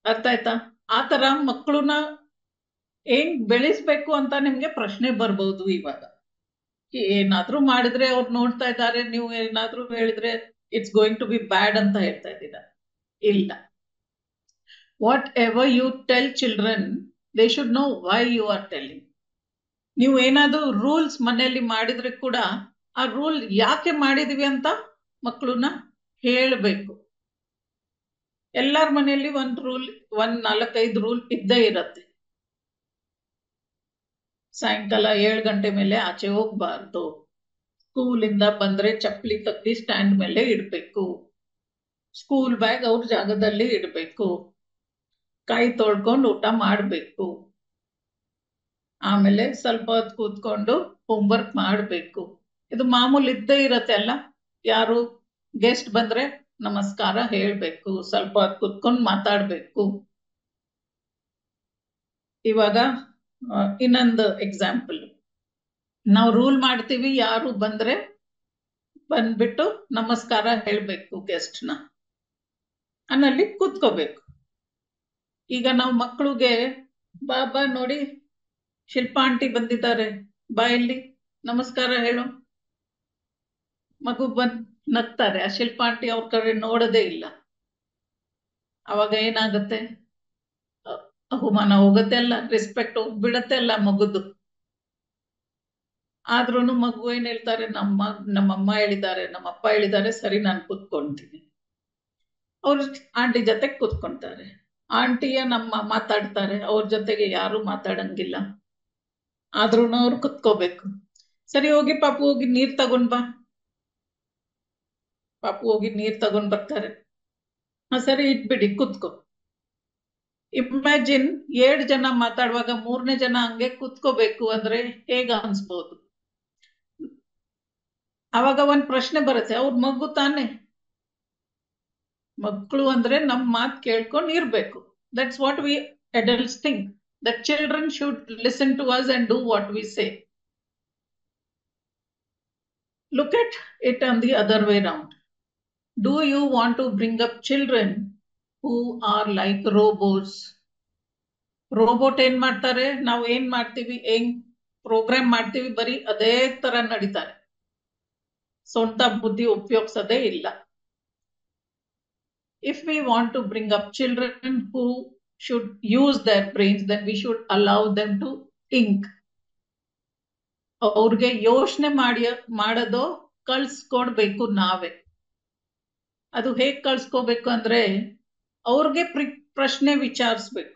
ಅರ್ಥ ಆಯ್ತಾ? ಆ ತರ ಮಕ್ಕಳನ್ನ ಹೆಂಗ್ ಬೆಳೆಸ್ಬೇಕು ಅಂತ ನಿಮ್ಗೆ ಪ್ರಶ್ನೆ ಬರ್ಬಹುದು. ಇವಾಗ ಏನಾದ್ರೂ ಮಾಡಿದ್ರೆ ಅವ್ರು ನೋಡ್ತಾ ಇದ್ದಾರೆ, ನೀವು ಏನಾದ್ರೂ ಹೇಳಿದ್ರೆ it's going to be bad ಅಂತ ಹೇಳ್ತಾ ಇದ್ದೀರಾ. ಇಲ್ಲ, whatever you tell children, they should know why you are telling. ನೀವು ಏನಾದ್ರೂ ರೂಲ್ಸ್ ಮನೆಯಲ್ಲಿ ಮಾಡಿದ್ರೆ ಕೂಡ ಆ ರೂಲ್ ಯಾಕೆ ಮಾಡಿದೀವಿ ಅಂತ ಮಕ್ಕಳನ್ನ ಹೇಳಬೇಕು. ಎಲ್ಲಾರ ಮನೆಯಲ್ಲಿ ಒಂದ್ 4-5 ರೂಲ್ ಇದ್ದೇ ಇರತ್ತೆ. ಸಾಯಂಕಾಲ 7 ಗಂಟೆ ಮೇಲೆ ಆಚೆ ಹೋಗ್ಬಾರ್ದು, ಸ್ಕೂಲಿಂದ ಬಂದ್ರೆ ಚಪ್ಪಲಿ ತೆಗ್ದಿ ಸ್ಟ್ಯಾಂಡ್ ಮೇಲೆ ಇಡ್ಬೇಕು, ಸ್ಕೂಲ್ ಬ್ಯಾಗ್ ಅವ್ರ ಜಾಗದಲ್ಲಿ ಇಡ್ಬೇಕು, ಕೈ ತೊಳ್ಕೊಂಡು ಊಟ ಮಾಡ್ಬೇಕು, ಆಮೇಲೆ ಸ್ವಲ್ಪ ಹೊತ್ತು ಕೂತ್ಕೊಂಡು ಹೋಮ್ವರ್ಕ್ ಮಾಡ್ಬೇಕು. ಇದು ಮಾಮೂಲಿ ಇದ್ದೇ ಇರತ್ತೆ ಅಲ್ಲ. ಯಾರು ಗೆಸ್ಟ್ ಬಂದ್ರೆ ನಮಸ್ಕಾರ ಹೇಳ್ಬೇಕು, ಸ್ವಲ್ಪ ಹೊತ್ತು ಕೂತ್ಕೊಂಡು ಮಾತಾಡ್ಬೇಕು. ಇವಾಗ ಇನ್ನೊಂದು ಎಕ್ಸಾಂಪಲ್, ನಾವು ರೂಲ್ ಮಾಡ್ತೀವಿ, ಯಾರು ಬಂದ್ರೆ ಬಂದ್ಬಿಟ್ಟು ನಮಸ್ಕಾರ ಹೇಳ್ಬೇಕು ಗೆಸ್ಟ್ನ, ಅನ್ನಲ್ಲಿ ಕೂತ್ಕೋಬೇಕು. ಈಗ ನಾವು ಮಕ್ಕಳಿಗೆ ಬಾಬಾ ನೋಡಿ ಶಿಲ್ಪಾ ಆಂಟಿ ಬಂದಿದ್ದಾರೆ, ಬಾಯಲ್ಲಿ ನಮಸ್ಕಾರ ಹೇಳು, ಮಗು ಬಂದ್ ನಗ್ತಾರೆ. ಆ ಶಿಲ್ಪಾ ಆಂಟಿ ಅವ್ರ ಕಡೆ ನೋಡೋದೇ ಇಲ್ಲ. ಅವಾಗ ಏನಾಗುತ್ತೆ, ಅವಮಾನ ಹೋಗುತ್ತೆ ಅಲ್ಲ, ರೆಸ್ಪೆಕ್ಟ್ ಹೋಗ್ಬಿಡತ್ತೆ ಅಲ್ಲ ಮಗುದು. ಆದ್ರೂನು ಮಗು ಏನ್ ಹೇಳ್ತಾರೆ, ನಮ್ಮಮ್ಮ ಹೇಳಿದ್ದಾರೆ, ನಮ್ಮಪ್ಪ ಹೇಳಿದ್ದಾರೆ, ಸರಿ ನಾನು ಕೂತ್ಕೊಂತೀನಿ. ಅವ್ರ ಆಂಟಿ ಜೊತೆ ಕೂತ್ಕೊಂತಾರೆ. ಆಂಟಿಯ ನಮ್ಮ ಮಾತಾಡ್ತಾರೆ, ಅವ್ರ ಜೊತೆಗೆ ಯಾರು ಮಾತಾಡಂಗಿಲ್ಲ. ಆದ್ರೂನು ಅವ್ರು ಕುತ್ಕೋಬೇಕು. ಸರಿ ಹೋಗಿ ಪಾಪು ಹೋಗಿ ನೀರ್ ತಗೊಂಡ್ ಬಾ. ಪಾಪು ಹೋಗಿ ನೀರ್ ತಗೊಂಡ್ ಬರ್ತಾರೆ. ಸರಿ ಇಟ್ಬಿಡಿ, ಕುತ್ಕೋ. ಇಮ್ಯಾಜಿನ್ 7 ಜನ ಮಾತಾಡುವಾಗ 3ನೇ ಜನ ಹಂಗೆ ಕುತ್ಕೋಬೇಕು ಅಂದ್ರೆ ಹೇಗ ಅನ್ಸ್ಬೋದು? ಅವಾಗ ಒಂದ್ ಪ್ರಶ್ನೆ ಬರುತ್ತೆ, ಅವ್ರ ಮಗು ತಾನೆ. ಮಕ್ಕಳು ಅಂದ್ರೆ ನಮ್ ಮಾತ್ ಕೇಳ್ಕೊಂಡ್ ಇರ್ಬೇಕು. That's what we adults think, that children should listen to us and do what we say. Look at it on the other way round. Do you want to bring up children who are like robots? Robot ಏನ್ ಮಾಡ್ತಾರೆ, ನಾವು ಏನ್ ಮಾಡ್ತೀವಿ, ಏನ್ ಪ್ರೋಗ್ರಾಮ್ ಮಾಡ್ತೀವಿ, ಬರೀ ಅದೇ ತರ ನಡೀತಾರೆ, ಸ್ವಂತ ಬುದ್ಧಿ ಉಪಯೋಗಿಸೋದೇ ಇಲ್ಲ. If we want to bring up children who should use their brains, then we should allow them to think. ಅವ್ರಿಗೆ ಯೋಚನೆ ಮಾಡೋದು ಕಳ್ಸ್ಕೊಡ್ಬೇಕು ನಾವೇ. ಅದು ಹೇಗ್ ಕಳ್ಸ್ಕೋಬೇಕು ಅಂದ್ರೆ, ಅವ್ರಿಗೆ ಪ್ರಶ್ನೆ ವಿಚಾರಿಸ್ಬೇಕು.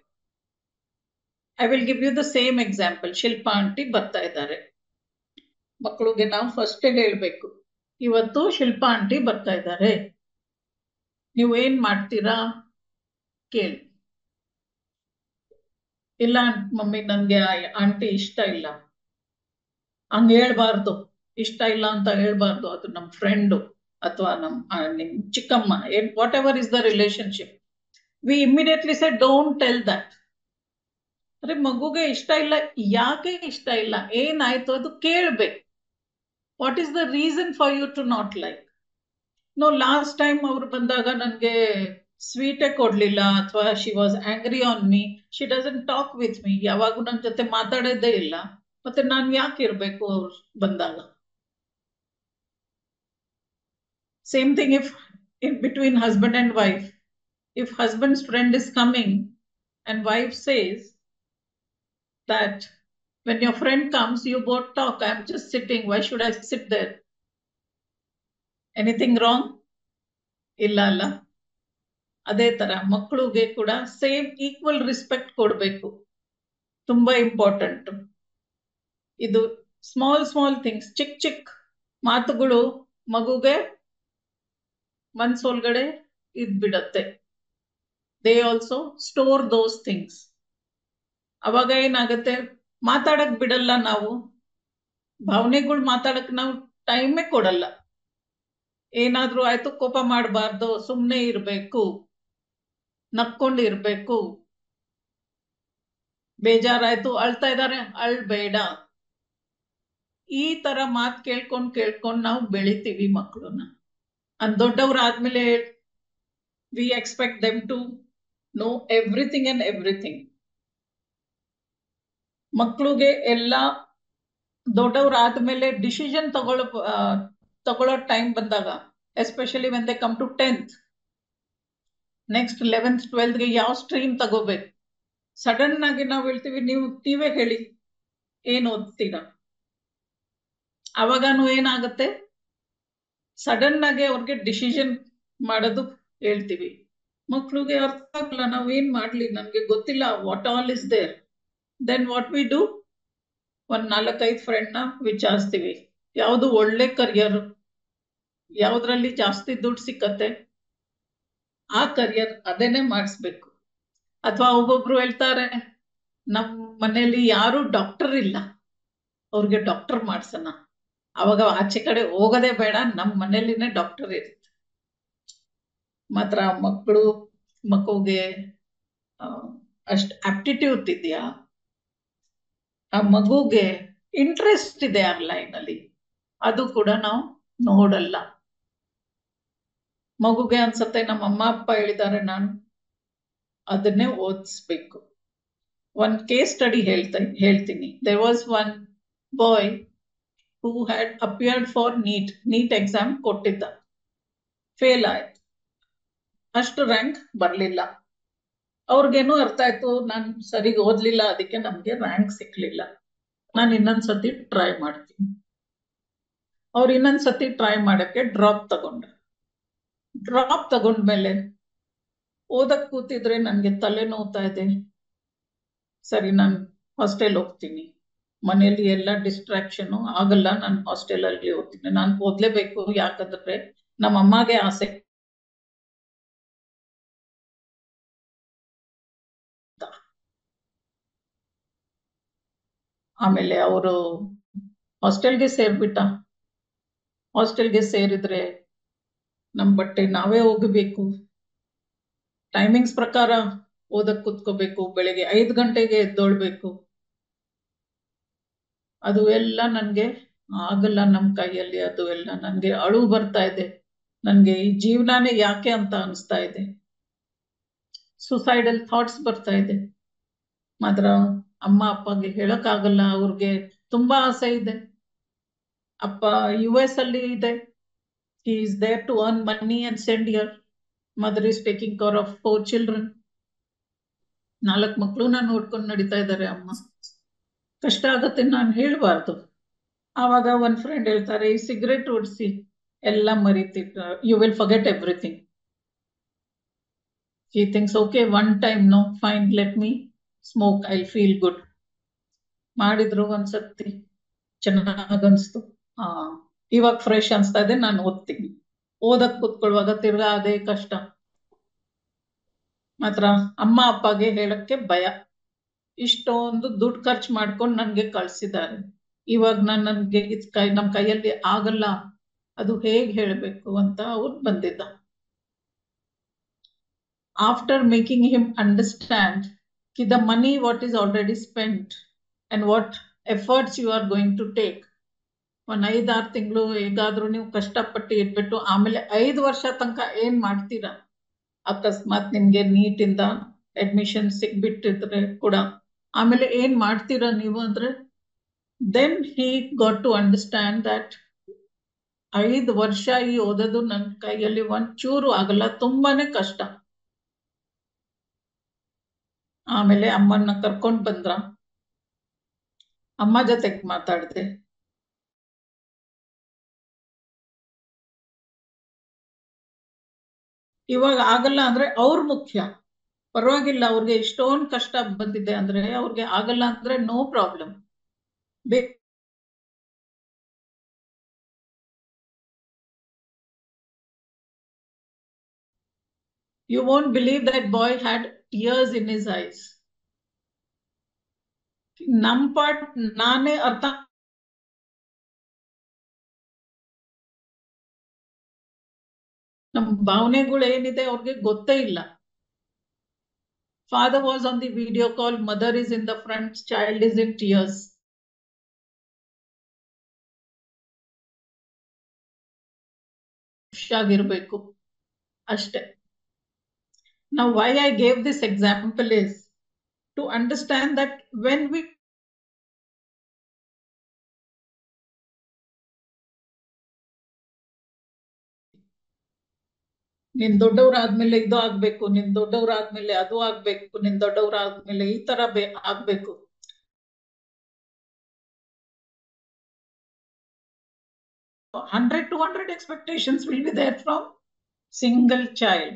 I will give you the same example. Shilpa aunty ಬರ್ತಾ ಇದ್ದಾರೆ, ಮಕ್ಕಳಿಗೆ ನಾವು ಫಸ್ಟ್ ಹೇಳ್ಬೇಕು, ಇವತ್ತು ಶಿಲ್ಪಾ ಆಂಟಿ ಬರ್ತಾ ಇದ್ದಾರೆ, ನೀವು ಏನ್ ಮಾಡ್ತೀರಾ ಕೇಳಿ. ಇಲ್ಲ ಮಮ್ಮಿ, ನನ್ಗೆ ಆಂಟಿ ಇಷ್ಟ ಇಲ್ಲ, ಹಂಗ ಹೇಳ್ಬಾರ್ದು. ಇಷ್ಟ ಇಲ್ಲ ಅಂತ ಹೇಳ್ಬಾರ್ದು, ಅದು ನಮ್ ಫ್ರೆಂಡು ಅಥವಾ ನಿಮ್ ಚಿಕ್ಕಮ್ಮ, whatever is the relationship, we immediately say don't tell that. ಅರೆ ಮಗುಗೆ ಇಷ್ಟ ಇಲ್ಲ, ಯಾಕೆ ಇಷ್ಟ ಇಲ್ಲ, ಏನಾಯ್ತು ಅದು ಕೇಳ್ಬೇಕು. What is the reason for you to not like? No, last time ಅವ್ರು ಬಂದಾಗ ನನ್ಗೆ ಸ್ವೀಟೇ ಕೊಡ್ಲಿಲ್ಲ, ಅಥವಾ she was angry on me, she doesn't talk with me, ಯಾವಾಗೂ ನನ್ನ ಜೊತೆ ಮಾತಾಡೋದೇ ಇಲ್ಲ, ಮತ್ತೆ ನಾನ್ ಯಾಕೆ ಇರ್ಬೇಕು ಅವ್ರು ಬಂದಾಗ? Same thing if in between husband and wife, if husband's friend is coming and wife says that when your friend comes you both talk, I'm just sitting, why should I sit there? Anything wrong? illa alla. ಅದೇ ತರ ಮಕ್ಕಳಿಗೆ ಕೂಡ ಸೇಮ್ ಈಕ್ವಲ್ ರೆಸ್ಪೆಕ್ಟ್ ಕೊಡ್ಬೇಕು, ತುಂಬಾ ಇಂಪಾರ್ಟೆಂಟ್ ಇದು. ಸ್ಮಾಲ್ ಥಿಂಗ್ಸ್, ಚಿಕ್ಕ ಮಾತುಗಳು ಮಗುಗೆ ಮನ್ಸೊಳಗಡೆ ಇದ್ಬಿಡತ್ತೆ. They also store those things. ಅವಾಗ ಏನಾಗತ್ತೆ, ಮಾತಾಡಕ್ ಬಿಡಲ್ಲ ನಾವು, ಭಾವನೆಗಳು ಮಾತಾಡಕ್ ನಾವು ಟೈಮೇ ಕೊಡಲ್ಲ. ಏನಾದ್ರೂ ಆಯ್ತು ಕೋಪ ಮಾಡಬಾರ್ದು, ಸುಮ್ನೆ ಇರ್ಬೇಕು, ನಕ್ಕೊಂಡಿರ್ಬೇಕು. ಬೇಜಾರಾಯ್ತು, ಅಳ್ತಾ ಇದ್ದಾರೆ, ಅಳ್ಬೇಡ. ಈ ತರ ಮಾತ್ ಕೇಳ್ಕೊಂಡ್ ನಾವು ಬೆಳಿತೀವಿ ಮಕ್ಕಳನ್ನ. ದೊಡ್ಡವ್ರಾದ್ಮೇಲೆ we expect them to know everything and everything. ಮಕ್ಕಳಿಗೆ ಎಲ್ಲ ದೊಡ್ಡವ್ರಾದ್ಮೇಲೆ ಡಿಸಿಷನ್ ತಗೊಳ್ಳೋ ಟೈಮ್ ಬಂದಾಗ, especially when they come to 10th, next 11th 12th ಗೆ ಯಾವ ಸ್ಟ್ರೀಮ್ ತಗೋಬೇಕು, ಸಡನ್ ಆಗಿ ನಾವು ಹೇಳ್ತೀವಿ, ನೀವೇ ಹೇಳಿ, ಏನ್ ಓದ್ತೀರಾ? ಅವಾಗಾನು ಏನಾಗುತ್ತೆ, ಸಡನ್ ಆಗಿ ಅವ್ರಿಗೆ ಡಿಸಿಷನ್ ಮಾಡೋದು ಹೇಳ್ತೀವಿ. ಮಕ್ಳಿಗೆ ಅರ್ಥ ಆಗಲ್ಲ, ನಾವ್ ಏನ್ ಮಾಡ್ಲಿ, ನನ್ಗೆ ಗೊತ್ತಿಲ್ಲ, what all is there. Then what we do, ಒಂದ್ 4-5 ಫ್ರೆಂಡ್ ನ ವಿಚಾರಿಸ್ತೀವಿ, ಯಾವ್ದು ಒಳ್ಳೆ ಕರಿಯರ್, ಯಾವ್ದ್ರಲ್ಲಿ ಜಾಸ್ತಿ ದುಡ್ಡು ಸಿಕ್ಕತ್ತೆ, ಆ ಕರಿಯರ್ ಅದೇನೆ ಮಾಡಿಸ್ಬೇಕು. ಅಥವಾ ಒಬ್ಬೊಬ್ರು ಹೇಳ್ತಾರೆ, ನಮ್ ಮನೇಲಿ ಯಾರು ಡಾಕ್ಟರ್ ಇಲ್ಲ, ಅವ್ರಿಗೆ ಡಾಕ್ಟರ್ ಮಾಡ್ಸೋಣ. ಅವಾಗ ಆಚೆ ಕಡೆ ಹೋಗೋದೇ ಬೇಡ, ನಮ್ ಮನೇಲಿನೇ ಡಾಕ್ಟರ್ ಇರುತ್ತೆ. ಮಾತ್ರ ಮಕ್ಕಳಿಗೆ ಅಷ್ಟು ಆಪ್ಟಿಟ್ಯೂಡ್ ಇದೆಯಾ, ಆ ಮಗುಗೆ ಇಂಟ್ರೆಸ್ಟ್ ಇದೆ ಆ ಲೈನ್ ಅಲ್ಲಿ, ಅದು ಕೂಡ ನಾವು ನೋಡಲ್ಲ. ಮಗುಗೆ ಅನ್ಸತ್ತೆ ನಮ್ಮ ಅಮ್ಮ ಅಪ್ಪ ಹೇಳಿದ್ದಾರೆ, ನಾನು ಅದನ್ನೇ ಓದಿಸ್ಬೇಕು. ಒಂದ್ ಕೇಸ್ ಸ್ಟಡಿ ಹೇಳ್ತೀನಿ. There was one boy who had appeared for NEET exam ಕೊಟ್ಟಿದ್ದ, ಫೇಲ್ ಆಯ್ತು, ಅಷ್ಟು ರ್ಯಾಂಕ್ ಬರ್ಲಿಲ್ಲ. ಅವ್ರಿಗೇನು ಅರ್ಥ ಆಯ್ತು, ನಾನು ಸರಿಗೆ ಓದ್ಲಿಲ್ಲ, ಅದಕ್ಕೆ ನಮ್ಗೆ ರ್ಯಾಂಕ್ ಸಿಕ್ಲಿಲ್ಲ, ನಾನು ಇನ್ನೊಂದ್ಸತಿ ಟ್ರೈ ಮಾಡ್ತೀನಿ. ಅವ್ರು ಇನ್ನೊಂದ್ಸತಿ ಟ್ರೈ ಮಾಡಕ್ಕೆ ಡ್ರಾಪ್ ತಗೊಂಡ್ಮೇಲೆ ಓದಕ್ ಕೂತಿದ್ರೆ ನನ್ಗೆ ತಲೆ ನೋವ್ತಾ ಇದೆ, ಸರಿ ನಾನು ಹಾಸ್ಟೆಲ್ ಹೋಗ್ತೀನಿ, ಮನೆಯಲ್ಲಿ ಎಲ್ಲ ಡಿಸ್ಟ್ರಾಕ್ಷನ್ ಆಗಲ್ಲ, ನಾನು ಹಾಸ್ಟೆಲ್ ಅಲ್ಲಿ ಹೋಗ್ತೀನಿ, ನಾನು ಓದ್ಲೇಬೇಕು, ಯಾಕಂದ್ರೆ ನಮ್ಮ ಅಮ್ಮಗೆ ಆಸೆ. ಆಮೇಲೆ ಅವರು ಹಾಸ್ಟೆಲ್ಗೆ ಸೇರ್ಬಿಟ್ಟ. ಹಾಸ್ಟೆಲ್ಗೆ ಸೇರಿದ್ರೆ ನಮ್ ಬಟ್ಟೆ ನಾವೇ ಹೋಗಬೇಕು, ಟೈಮಿಂಗ್ಸ್ ಪ್ರಕಾರ ಓದಕ್ ಕೂತ್ಕೋಬೇಕು, ಬೆಳಿಗ್ಗೆ 5 ಗಂಟೆಗೆ ಎದ್ದೊಳ್ಬೇಕು. ಅದು ಎಲ್ಲ ನನ್ಗೆ ಆಗಲ್ಲ ನಮ್ ಕೈಯಲ್ಲಿ, ಅದು ಎಲ್ಲ ನನ್ಗೆ ಅಳು ಬರ್ತಾ ಇದೆ, ನನ್ಗೆ ಈ ಜೀವನಾನೇ ಯಾಕೆ ಅಂತ ಅನಿಸ್ತಾ ಇದೆ, ಸುಸೈಡಲ್ ಥಾಟ್ಸ್ ಬರ್ತಾ ಇದೆ. ಮಾತ್ರ ಅಮ್ಮ ಅಪ್ಪಗೆ ಹೇಳಕ್ ಆಗಲ್ಲ, ಅವ್ರಿಗೆ ತುಂಬಾ ಆಸೆ ಇದೆ. ಅಪ್ಪ US ಅಲ್ಲಿ ಇದೆ, he is there to earn money and send here. Mother is taking care of 4 children. 4 ಮಕ್ಕಳನ್ನ ನೋಡ್ಕೊಂಡು ನಡೀತಾ ಇದ್ದಾರೆ ಅಮ್ಮ. ಕಷ್ಟ ಆಗತ್ತೆ, ನಾನು ಹೇಳ್ಬಾರ್ದು. ಆವಾಗ ಒಂದ್ ಫ್ರೆಂಡ್ ಹೇಳ್ತಾರೆ, ಈ ಸಿಗರೇಟ್ ಓಡಿಸಿ ಎಲ್ಲ ಮರಿತಿಟ್ಟ, you will forget everything. He thinks, okay, one time, no, fine, let me smoke, I'll feel good. ಮಾಡಿದ್ರು ಒಂದ್ಸತಿ, ಚೆನ್ನಾಗ್ ಅನ್ಸ್ತು, ಇವಾಗ ಫ್ರೆಶ್ ಅನ್ಸ್ತಾ ಇದೆ, ನಾನು ಓದ್ತೀನಿ. ಓದಕ್ ಕೂತ್ಕೊಳ್ಳುವಾಗ ತಿರ್ಗಾ ಅದೇ ಕಷ್ಟ. ಮಾತ್ರ ಅಮ್ಮ ಅಪ್ಪಗೆ ಹೇಳಕ್ಕೆ ಭಯ, ಇಷ್ಟೊಂದು ದುಡ್ಡು ಖರ್ಚು ಮಾಡ್ಕೊಂಡು ನನ್ಗೆ ಕಳ್ಸಿದ್ದಾರೆ, ಇವಾಗ ನನ್ಗೆ ನಮ್ ಕೈಯಲ್ಲಿ ಆಗಲ್ಲ, ಅದು ಹೇಗ್ ಹೇಳ್ಬೇಕು ಅಂತ ಅವ್ರು ಬಂದಿದ್ದ. After making him understand the money what is already spent and what efforts you are going to take, ಒಂದ್ 5-6 ತಿಂಗಳು ಹೇಗಾದ್ರೂ ನೀವು ಕಷ್ಟಪಟ್ಟು ಇಟ್ಬಿಟ್ಟು ಆಮೇಲೆ 5 ವರ್ಷ ತನಕ ಏನ್ ಮಾಡ್ತೀರಾ, ಅಕಸ್ಮಾತ್ ನಿಮ್ಗೆ ನೀಟಿಂದ ಅಡ್ಮಿಷನ್ ಸಿಕ್ಬಿಟ್ಟಿದ್ರೆ ಕೂಡ ಆಮೇಲೆ ಏನ್ ಮಾಡ್ತೀರಾ ನೀವು ಅಂದ್ರೆ, then he got to understand that 5 ವರ್ಷ ಈ ಓದೋದು ನನ್ನ ಕೈಯಲ್ಲಿ ಒಂಚೂರು ಆಗಲ್ಲ, ತುಂಬಾನೇ ಕಷ್ಟ. ಆಮೇಲೆ ಅಮ್ಮನ್ನ ಕರ್ಕೊಂಡ್ ಬಂದ್ರ, ಅಮ್ಮ ಜೊತೆಗೆ ಮಾತಾಡಿದೆ. ಇವಾಗ ಆಗಲ್ಲ ಅಂದ್ರೆ ಅವ್ರ ಮುಖ್ಯ, ಪರವಾಗಿಲ್ಲ, ಅವ್ರಿಗೆ ಇಷ್ಟೊಂದು ಕಷ್ಟ ಬಂದಿದೆ ಅಂದ್ರೆ ಅವ್ರಿಗೆ ಆಗಲ್ಲ ಅಂದ್ರೆ no problem. You won't believe that boy had tears in his eyes. ನಮ್ ಪಾರ್ಟ್ ನಾನೇ ಅರ್ಥ, ನಮ್ ಭಾವನೆಗಳು ಏನಿದೆ ಅವ್ರಿಗೆ ಗೊತ್ತೇ ಇಲ್ಲ. Father was on the video call, mother is in the front, child is in tears. ಹುಷಾಗಿರ್ಬೇಕು ಅಷ್ಟೇ. Now why I gave this example is to understand that when we ನಿನ್ ದೊಡ್ಡವ್ರಾದ್ಮೇಲೆ ಇದು ಆಗ್ಬೇಕು, ನಿನ್ ದೊಡ್ಡವ್ರಾದ್ಮೇಲೆ ಅದು ಆಗ್ಬೇಕು, ನಿನ್ ದೊಡ್ಡವ್ರಾದ್ಮೇಲೆ ಈ ತರ ಆಗ್ಬೇಕು, 100, 200 expectations will be there from single child.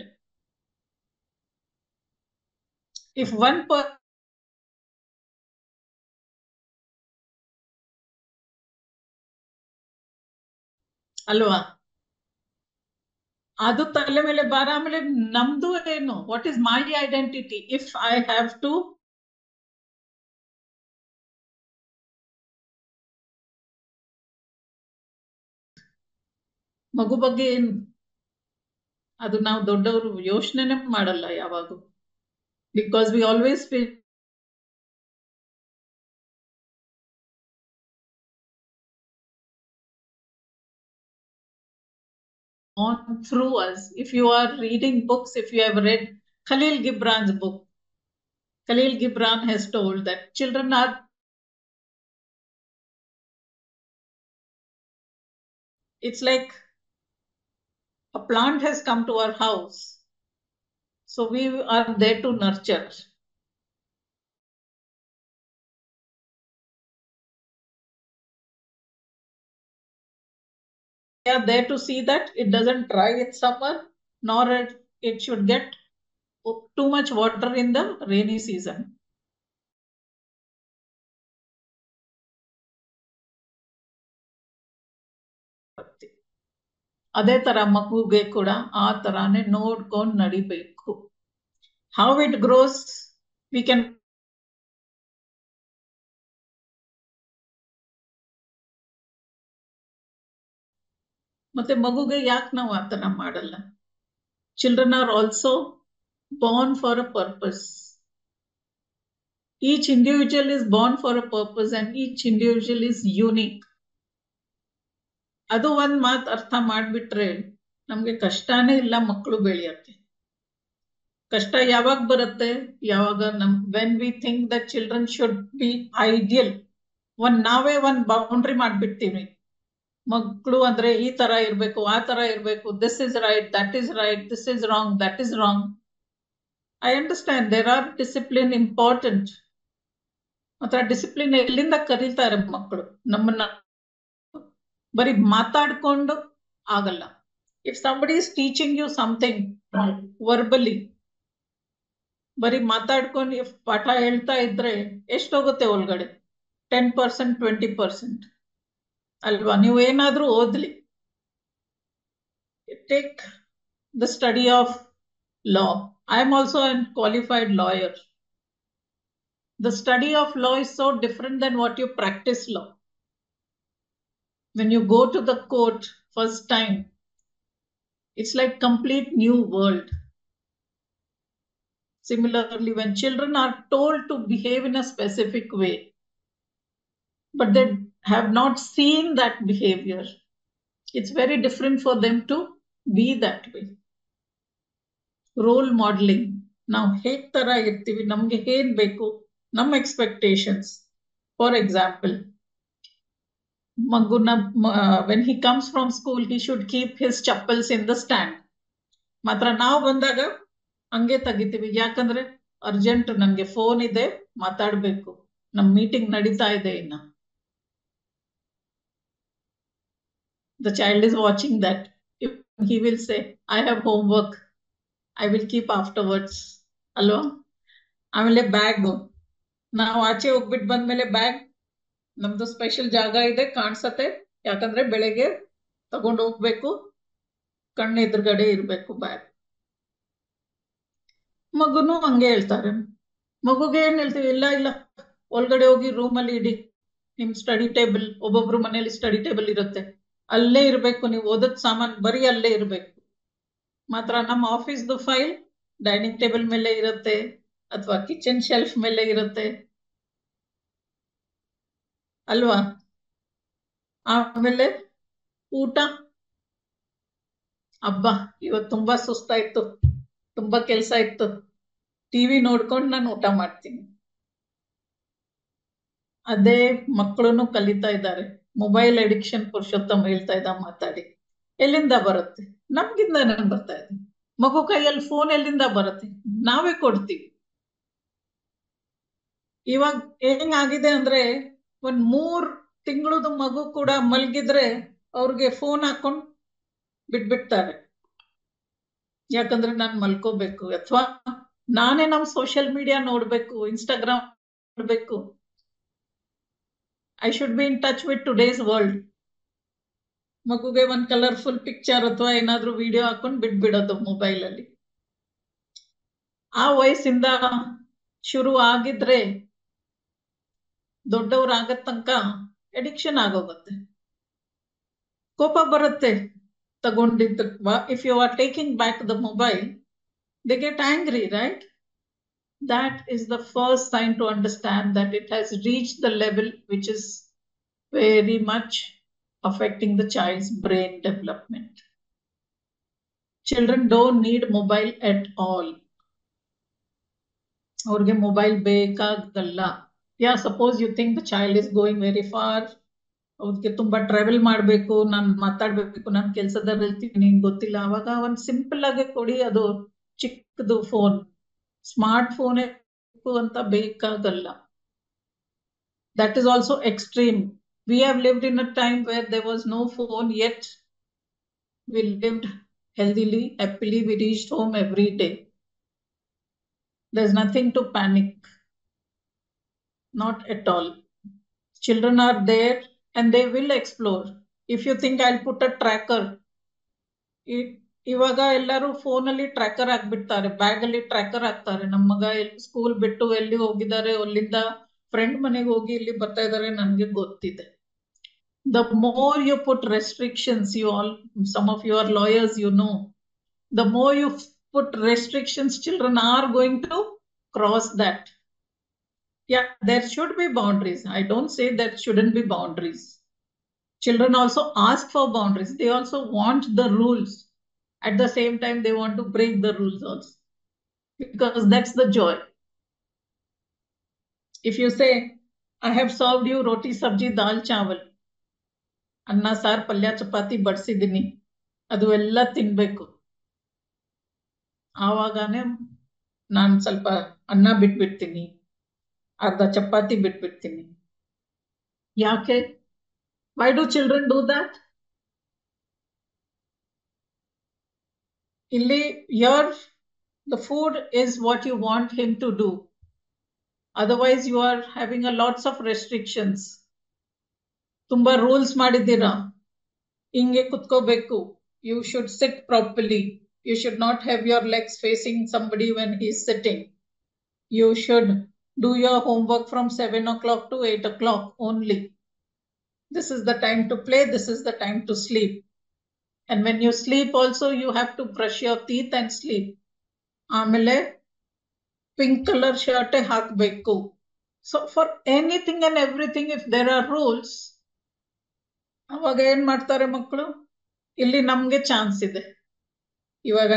If one person ಅಲ್ವಾ, ಅದು ತಲೆ ಮೇಲೆ ಭಾರ. ಆಮೇಲೆ ನಮ್ದು ಏನು, what is my identity if I have to ಮಗು ಬಗ್ಗೆ ಏನು, ಅದು ನಾವು ದೊಡ್ಡವರು ಯೋಚನೆ ಮಾಡಲ್ಲ ಯಾವಾಗ. Because we always feel on through us. If you are reading books, if you have read Khalil Gibran's book, Khalil Gibran has told that children are, it's like a plant has come to our house, so we are there to nurture. We are there to see that it doesn't dry in summer, nor it should get too much water in the rainy season. ಅದೇ ತರ ಮಗುಗೆ ಕೂಡ ಆ ತರಾನೇ ನೋಡ್ಕೊಂಡು ನಡಿಬೇಕು. How it grows, we can. ಮತ್ತೆ ಮಗುಗೆ ಯಾಕೆ ನಾವು ಆ ತರ ಮಾಡಲ್ಲ? Children are also born for a purpose. Each individual is born for a purpose and each individual is unique. ಅದು ಒಂದ್ ಮಾತು ಅರ್ಥ ಮಾಡ್ಬಿಟ್ರೆ ನಮ್ಗೆ ಕಷ್ಟನೇ ಇಲ್ಲ ಮಕ್ಕಳು ಬೆಳೆಯಕ್ಕೆ. ಕಷ್ಟ ಯಾವಾಗ ಬರುತ್ತೆ? ಯಾವಾಗ when we think that children should B ideal, ನಾವೇ ಒಂದ್ ಬೌಂಡ್ರಿ ಮಾಡ್ಬಿಡ್ತೀವಿ. ಮಕ್ಕಳು ಅಂದ್ರೆ ಈ ತರ ಇರ್ಬೇಕು, ಆ ತರ ಇರ್ಬೇಕು, this is right, that is right, this is wrong, that is wrong. I understand there are discipline important. ಮಾತ್ರ ಡಿಸಿಪ್ಲಿನ್ ಎಲ್ಲಿಂದ ಕರೀತಾರೆ ಮಕ್ಕಳು? ನಮ್ಮನ್ನ ಬರೀ ಮಾತಾಡ್ಕೊಂಡು ಆಗಲ್ಲ. If somebody is teaching you something verbally, ಬರೀ ಮಾತಾಡ್ಕೊಂಡು ಇಫ್ ಪಾಠ ಹೇಳ್ತಾ ಇದ್ರೆ ಎಷ್ಟೋಗುತ್ತೆ ಒಳಗಡೆ? 10%, 20% ಅಲ್ವಾ? ನೀವು ಏನಾದ್ರೂ ಓದ್ಲಿ. Take the study of law. I am also a qualified lawyer. The study of law is so different than what you practice law. When you go to the court first time, it's like complete new world. Similarly, when children are told to behave in a specific way, but they have not seen that behavior, it's very different for them to be that way. Role modeling. ನಾವು ಹೇಗ್ ತರ ಇರ್ತೀವಿ, ನಮ್ಗೆ ಏನ್ ಬೇಕು, ನಮ್ಮ ಎಕ್ಸ್ಪೆಕ್ಟೇಷನ್ಸ್. ಫಾರ್ ಎಕ್ಸಾಂಪಲ್, ಮಗುನ when he comes from school he should keep his chappals in the stand. ಮಾತ್ರ ನಾವು ಬಂದಾಗ ಹಂಗೆ ತೆಗಿತೀವಿ. ಯಾಕಂದ್ರೆ ಅರ್ಜೆಂಟ್, ನನ್ಗೆ ಫೋನ್ ಇದೆ, ಮಾತಾಡ್ಬೇಕು, ನಮ್ ಮೀಟಿಂಗ್ ನಡೀತಾ ಇದೆ ಇನ್ನ. The child is watching that. If he will say, I have homework, I will keep afterwards. ಅಲ್ವಾ? ಆಮೇಲೆ ಬ್ಯಾಗ್, ನಾವು ಆಚೆ ಹೋಗ್ಬಿಟ್ಟು ಬಂದ್ಮೇಲೆ ಬ್ಯಾಗ್, ನಮ್ದು ಸ್ಪೆಷಲ್ ಜಾಗ ಇದೆ ಕಾಣಿಸತ್ತೆ, ಯಾಕಂದ್ರೆ ಬೆಳಗ್ಗೆ ತಗೊಂಡು ಹೋಗ್ಬೇಕು, ಕಣ್ಣು ಎದುರುಗಡೆ ಇರ್ಬೇಕು ಬ್ಯಾಗ್. ಮಗುನು ಹಂಗೆ ಹೇಳ್ತಾರೆ. ಮಗುಗೆ ಏನ್ ಹೇಳ್ತೀವಿ? ಇಲ್ಲ ಇಲ್ಲ, ಒಳಗಡೆ ಹೋಗಿ ರೂಮಲ್ಲಿ ಇಡಿ, ನಿಮ್ ಸ್ಟಡಿ ಟೇಬಲ್, ಒಬ್ಬೊಬ್ರು ಮನೇಲಿ ಸ್ಟಡಿ ಟೇಬಲ್ ಇರುತ್ತೆ, ಅಲ್ಲೇ ಇರ್ಬೇಕು, ನೀವು ಓದದ್ ಸಾಮಾನ್ ಬರೀ ಅಲ್ಲೇ ಇರ್ಬೇಕು. ಮಾತ್ರ ನಮ್ಮ ಆಫೀಸ್ದು ಫೈಲ್ ಡೈನಿಂಗ್ ಟೇಬಲ್ ಮೇಲೆ ಇರುತ್ತೆ ಅಥವಾ ಕಿಚನ್ ಶೆಲ್ಫ್ ಮೇಲೆ ಇರುತ್ತೆ ಅಲ್ವಾ? ಆಮೇಲೆ ಊಟ, ಅಬ್ಬಾ ಇವತ್ತು ತುಂಬಾ ಸುಸ್ತಾಯ್ತು, ತುಂಬಾ ಕೆಲ್ಸ ಇತ್ತು, ಟಿವಿ ನೋಡ್ಕೊಂಡು ನಾನು ಊಟ ಮಾಡ್ತೀನಿ. ಅದೇ ಮಕ್ಕಳನ್ನು ಕಲಿತಾ ಇದ್ದಾರೆ. ಮೊಬೈಲ್ ಅಡಿಕ್ಷನ್ ಪುರುಷೋತ್ತಮ ಹೇಳ್ತಾ ಇದ್ದ ಮಾತಾಡಿ. ಎಲ್ಲಿಂದ ಬರುತ್ತೆ? ನಮ್ಗಿಂದ ಬರ್ತಾ ಇದೆ. ಮಗು ಕೈಯಲ್ಲಿ ಫೋನ್ ಎಲ್ಲಿಂದ ಬರುತ್ತೆ? ನಾವೇ ಕೊಡ್ತೀವಿ. ಇವಾಗ ಹೆಂಗಾಗಿದೆ ಅಂದ್ರೆ, ಒಂದ್ 3 ತಿಂಗಳದ ಮಗು ಕೂಡ ಮಲ್ಗಿದ್ರೆ ಅವ್ರಿಗೆ ಫೋನ್ ಹಾಕೊಂಡು ಬಿಟ್ಬಿಡ್ತಾರೆ. ಯಾಕಂದ್ರೆ ನಾನು ಮಲ್ಕೋಬೇಕು, ಅಥವಾ ನಾನೇ ನಮ್ ಸೋಷಿಯಲ್ ಮೀಡಿಯಾ ನೋಡ್ಬೇಕು, ಇನ್ಸ್ಟಾಗ್ರಾಮ್ ನೋಡ್ಬೇಕು. I should be in touch with today's world. ಮಗುಗೆ ಒಂದ್ ಕಲರ್ಫುಲ್ ಪಿಕ್ಚರ್ ಅಥವಾ ಏನಾದ್ರೂ ವಿಡಿಯೋ ಹಾಕೊಂಡು ಬಿಟ್ಬಿಡೋದು ಮೊಬೈಲ್ ಅಲ್ಲಿ. ಆ ವಯಸ್ಸಿಂದ ಶುರು ಆಗಿದ್ರೆ ದೊಡ್ಡವ್ರಾಗತ್ ತನಕ ಅಡಿಕ್ಷನ್ ಆಗೋಗುತ್ತೆ, ಕೋಪ ಬರುತ್ತೆ ತಗೊಂಡಿದ್ದ. If you are taking back the mobile, they get angry, right? That is the first sign to understand that it has reached the level which is very much affecting the child's brain development. Children don't need mobile at all. ಅವ್ರಿಗೆ ಮೊಬೈಲ್ ಬೇಕಾಗಲ್ಲ. Suppose you think the child is going very far, ಅವ್ರಿಗೆ ತುಂಬಾ ಟ್ರಾವೆಲ್ ಮಾಡ್ಬೇಕು, ನಾನು ಮಾತಾಡ್ಬೇಕು, ನಾನು ಕೆಲ್ಸದಲ್ಲಿ ಇರ್ತೀನಿ, ಗೊತ್ತಿಲ್ಲ, ಅವಾಗ ಒಂದ್ ಸಿಂಪಲ್ ಆಗಿ ಕೊಡಿ, ಅದು ಚಿಕ್ಕದು ಫೋನ್, ಸ್ಮಾರ್ಟ್ ಫೋನ್ ಅಂತ ಬೇಕಾಗಲ್ಲ. That is also extreme. We have lived in a time where there was no phone, yet we lived healthily, happily. We reached home every day. There's nothing to panic. Not at all. Children are there and they will explore. If you think I'll put a tracker, ಇವಾಗ ಎಲ್ಲರೂ ಫೋನ್ ಅಲ್ಲಿ ಟ್ರ್ಯಾಕರ್ ಹಾಕ್ಬಿಡ್ತಾರೆ, ಬ್ಯಾಗ್ ಅಲ್ಲಿ ಟ್ರ್ಯಾಕರ್ ಹಾಕ್ತಾರೆ. ನಮ್ಮ ಮಗ ಸ್ಕೂಲ್ ಬಿಟ್ಟು ಎಲ್ಲಿ ಹೋಗಿದ್ದಾರೆ, ಅಲ್ಲಿಂದ ಫ್ರೆಂಡ್ ಮನೆಗೆ ಹೋಗಿ ಇಲ್ಲಿ ಬರ್ತಾ ಇದಾರೆ, ನನ್ಗೆ ಗೊತ್ತಿದೆ. The more you put restrictions, some of you are lawyers, you know, the more you put restrictions, children are going to cross that. Yeah, there should be boundaries. I don't say there shouldn't be boundaries. Children also ask for boundaries. They also want the rules. At the same time, they want to break the rules also, because that's the joy. If you say, I have served you roti, sabji, dal, chawal, ಅನ್ನ ಸಾರ್, ಪಲ್ಯ, ಚಪಾತಿ ಬಡಿಸಿದೀನಿ, ಅದು ಎಲ್ಲ ತಿನ್ಬೇಕು, ಆವಾಗನೇ ನಾನು ಸ್ವಲ್ಪ ಅನ್ನ ಬಿಟ್ಬಿಡ್ತೀನಿ, ಅರ್ಧ ಚಪಾತಿ ಬಿಟ್ಬಿಡ್ತೀನಿ. ಯಾಕೆ? Why do children do that? Illi, the food is what you want him to do. Otherwise, you are having a lots of restrictions. ತುಂಬಾ ರೂಲ್ಸ್ ಮಾಡಿದ್ದೀರಾ, ಹಿಂಗೆ ಕುತ್ಕೋಬೇಕು, you should sit properly, you should not have your legs facing somebody when he is sitting, you should do your homework from 7 o'clock to 8 o'clock only, this is the time to play, this is the time to sleep, and when you sleep also you have to brush your teeth and sleep. ಆಮೇಲೆ ಪಿಂಕ್ ಕಲರ್ ಶರ್ಟ್ ಹಾಕಬೇಕು. So for anything and everything, if there are rules, ಅವಾಗ ಏನ್ ಮಾಡ್ತಾರೆ ಮಕ್ಕಳು? ಇಲ್ಲಿ ನಮ್ಗೆ ಚಾನ್ಸ್ ಇದೆ, ಇವಾಗ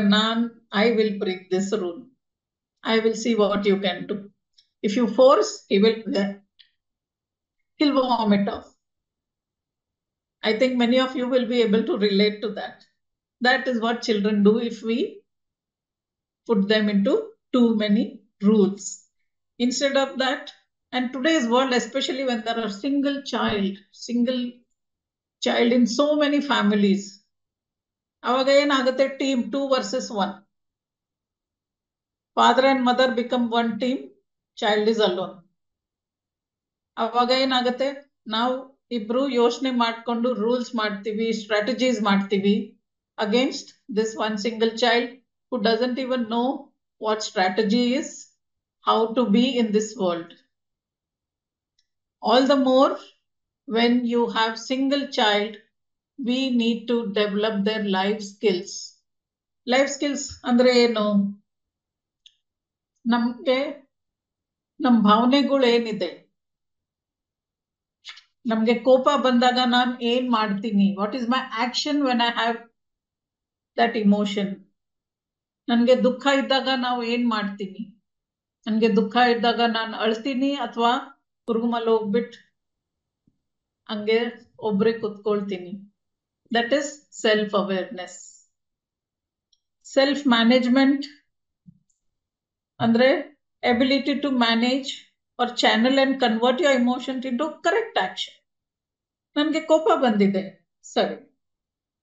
I will break this rule, I will see what you can do. If you force, he'll vomit off. I think many of you will be able to relate to that. That is what children do if we put them into too many rules. Instead of that, and today's world, especially when there are single child in so many families, ಅವಾಗ ಏನಾಗುತ್ತೆ? Team 2 versus 1. Father and mother become one team, child is alone. ಅವಾಗ ಏನಾಗುತ್ತೆ? ನಾವು ಇಬ್ರು ಯೋಚನೆ ಮಾಡ್ಕೊಂಡು ರೂಲ್ಸ್ ಮಾಡ್ತೀವಿ, ಸ್ಟ್ರಾಟಜೀಸ್ ಮಾಡ್ತೀವಿ against this one single child who doesn't even know what strategy is, how to be in this world. All the more when you have single child, we need to develop their life skills. Life skills ಅಂದ್ರೆ ಏನು? ನಮ್ಗೆ ನಮ್ಮ ಭಾವನೆಗಳು ಏನಿದೆ, ನಮ್ಗೆ ಕೋಪ ಬಂದಾಗ ನಾನು ಏನ್ ಮಾಡ್ತೀನಿ, what is my action when I have that emotion. ನನ್ಗೆ ದುಃಖ ಇದ್ದಾಗ ನಾವು ಏನ್ ಮಾಡ್ತೀನಿ? ನನ್ಗೆ ದುಃಖ ಇದ್ದಾಗ ನಾನು ಅಳ್ತೀನಿ, ಅಥವಾ ಹುರುಗುಮಲ್ಲಿ ಹೋಗ್ಬಿಟ್ಟು ಹಂಗೆ ಒಬ್ರೆ ಕುತ್ಕೊಳ್ತೀನಿ. That is self awareness. Self management ಅಂದ್ರೆ ability to manage or channel and convert your emotions into correct action. ನನ್ಗೆ ಕೋಪ ಬಂದಿದೆ, ಸರಿ,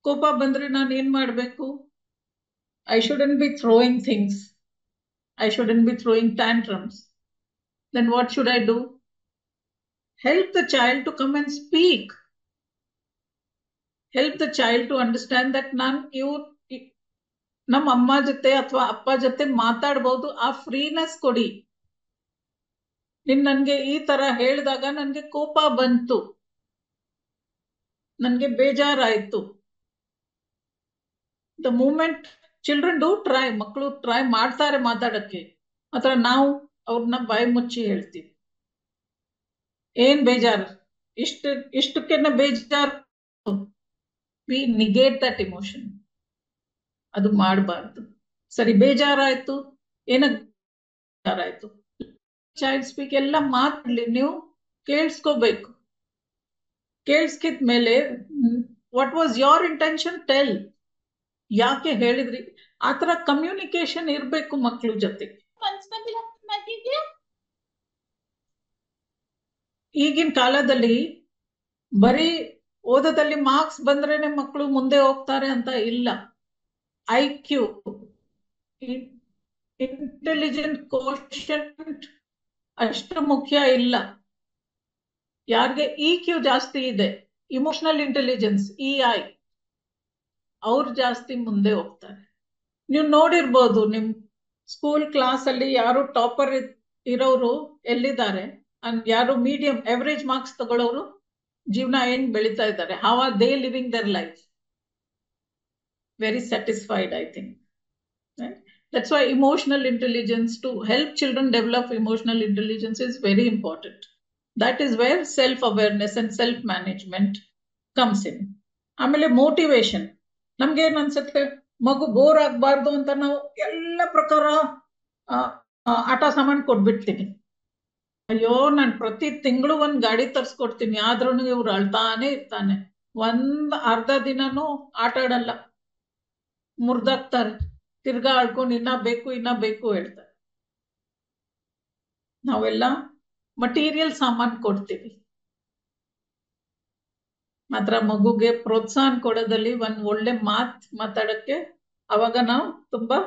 ಕೋಪ ಬಂದ್ರೆ ನಾನು ಏನ್ ಮಾಡ್ಬೇಕು? I shouldn't be throwing things. I shouldn't be throwing tantrums. Then what should I do? Help the child to come and speak. Help the child to understand that ನಮ್ಮ ಅಮ್ಮ ಜೊತೆ ಅಥವಾ ಅಪ್ಪ ಜೊತೆ ಮಾತಾಡ್ಬೋದು. ಆ ಫ್ರೀನೆಸ್ ಕೊಡಿ. ನನ್ಗೆ ಈ ತರ ಹೇಳಿದಾಗ ನನ್ಗೆ ಕೋಪ ಬಂತು, ನನ್ಗೆ ಬೇಜಾರಾಯ್ತು. The moment children do try, ಮಕ್ಕಳು ಟ್ರೈ ಮಾಡ್ತಾರೆ ಮಾತಾಡಕ್ಕೆ, ಮಾತ್ರ ನಾವು ಅವ್ರನ್ನ ಬಾಯಿ ಮುಚ್ಚಿ ಹೇಳ್ತೀವಿ. ಏನ್ ಬೇಜಾರು, ಇಷ್ಟಕ್ಕೆನ ಬೇಜಾರು, ವಿ ನಿಗೇಟ್ ದಟ್ ಇಮೋಷನ್. ಅದು ಮಾಡಬಾರ್ದು. ಸರಿ, ಬೇಜಾರಾಯ್ತು, ಬೇಜಾರಾಯ್ತು, ಚೈಲ್ಡ್ ಸ್ಪೀಕ್, ಎಲ್ಲ ಮಾತಾಡ್ಲಿ, ನೀವು ಕೇಳಿಸ್ಕೋಬೇಕು. ಕೇಳಿಸ್ಕಿದ್ಮೇಲೆ what was your intention, tell, ಯಾಕೆ ಹೇಳಿದ್ರಿ. ಆತರ ಕಮ್ಯುನಿಕೇಶನ್ ಇರ್ಬೇಕು ಮಕ್ಳ ಜೊತೆ. ಈಗಿನ ಕಾಲದಲ್ಲಿ ಬರೀ ಓದದಲ್ಲಿ ಮಾರ್ಕ್ಸ್ ಬಂದ್ರೇನೆ ಮಕ್ಕಳು ಮುಂದೆ ಹೋಗ್ತಾರೆ ಅಂತ ಇಲ್ಲ. IQ, ಇಂಟೆಲಿಜೆಂಟ್ ಕೋಶಂಟ್ ಅಷ್ಟು ಮುಖ್ಯ ಇಲ್ಲ. ಯಾರಿಗೆ EQ ಜಾಸ್ತಿ ಇದೆ, ಇಮೋಷನಲ್ ಇಂಟೆಲಿಜೆನ್ಸ್ EI, ಅವ್ರು ಜಾಸ್ತಿ ಮುಂದೆ ಹೋಗ್ತಾರೆ. ನೀವು ನೋಡಿರ್ಬೋದು ನಿಮ್ ಸ್ಕೂಲ್ ಕ್ಲಾಸ್ ಅಲ್ಲಿ ಯಾರು ಟಾಪರ್ ಇರೋರು ಎಲ್ಲಿದ್ದಾರೆ, ಯಾರು ಮೀಡಿಯಂ ಎವರೇಜ್ ಮಾರ್ಕ್ಸ್ ತಗೊಳ್ಳೋರು ಜೀವನ ಹೆಂಗ್ ಬೆಳೀತಾ ಇದ್ದಾರೆ. How are they living their life? Very satisfied, I think. Right? That's why emotional intelligence, to help children develop emotional intelligence, is very important. That is where self-awareness and self-management comes in. ಆಮೇಲೆ ಮೋಟಿವೇಶನ್. ನಮ್ಗೆ ಏನ್ ಅನ್ಸುತ್ತೆ, ಮಗು ಬೋರ್ ಆಗ್ಬಾರ್ದು ಅಂತ ನಾವು ಎಲ್ಲ ಪ್ರಕಾರ ಆಟ ಸಾಮಾನು ಕೊಟ್ಬಿಡ್ತೀನಿ. ಅಯ್ಯೋ, ನಾನು ಪ್ರತಿ ತಿಂಗಳು ಒಂದ್ ಗಾಡಿ ತರ್ಸ್ಕೊಡ್ತೀನಿ, ಆದ್ರೂ ಇವ್ರು ಅಳ್ತಾನೆ ಇರ್ತಾನೆ. ಅರ್ಧ ದಿನನೂ ಆಟ ಆಡಲ್ಲ, ಮುರ್ದಾಕ್ತಾರೆ, ತಿರ್ಗಾ ಆಡ್ಕೊಂಡು ಇನ್ನ ಬೇಕು ಹೇಳ್ತಾರೆ. ನಾವೆಲ್ಲ ಮಟೀರಿಯಲ್ ಸಾಮಾನು ಕೊಡ್ತೀವಿ, ಮಾತ್ರ ಮಗುಗೆ ಪ್ರೋತ್ಸಾಹ ಕೊಡೋದಲ್ಲಿ ಒಂದ್ ಒಳ್ಳೆ ಮಾತಾಡಕ್ಕೆ ಅವಾಗ ನಾವು ತುಂಬಾ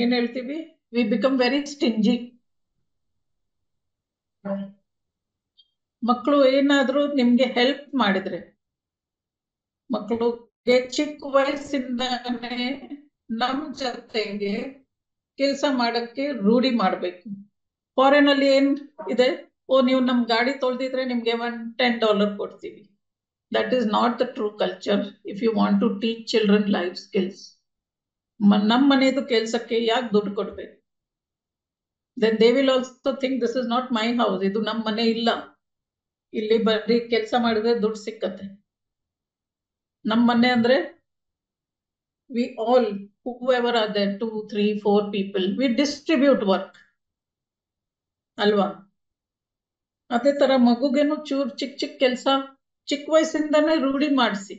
ಏನ್ ಹೇಳ್ತೀವಿ, ವಿ ಬಿಕಮ್ ವೆರಿ ಸ್ಟಿಂಜಿ. ಮಕ್ಕಳು ಏನಾದ್ರೂ ನಿಮ್ಗೆ ಹೆಲ್ಪ್ ಮಾಡಿದ್ರೆ, ಮಕ್ಕಳಿಗೆ ಚಿಕ್ಕ ವಯಸ್ಸಿಂದಾನೆ ನಮ್ ಜೊತೆಗೆ ಕೆಲಸ ಮಾಡಕ್ಕೆ ರೂಢಿ ಮಾಡ್ಬೇಕು. ಫಾರಿನ್ ಅಲ್ಲಿ ಏನ್ ಇದೆ, ನೀವು ನಮ್ ಗಾಡಿ ತೊಳ್ದಿದ್ರೆ ನಿಮ್ಗೆ $10 ಕೊಡ್ತೀವಿ. That is not the true culture if you want to teach children life skills. ನಮ್ ಮನೆದು ಕೆಲ್ಸಕ್ಕೆ ಯಾಕೆ ದುಡ್ಡು ಕೊಡ್ಬೇಕು? Then they will also think this is not my house, ಇದು ನಮ್ ಮನೆ ಇಲ್ಲ, ಇಲ್ಲಿ ಬರೀ ಕೆಲಸ ಮಾಡಿದ್ರೆ ದುಡ್ಡು ಸಿಕ್ಕತ್ತೆ. ನಮ್ ಮನೆ ಅಂದ್ರೆ we all, whoever are there, 2, 3, 4 people, we distribute work ಅಲ್ವಾ? ಅದೇ ತರ ಮಗುಗೇನು ಚೂರ್ ಚಿಕ್ಕ ಕೆಲಸ ಚಿಕ್ಕ ವಯಸ್ಸಿಂದಾನೇ ರೂಢಿ ಮಾಡಿಸಿ,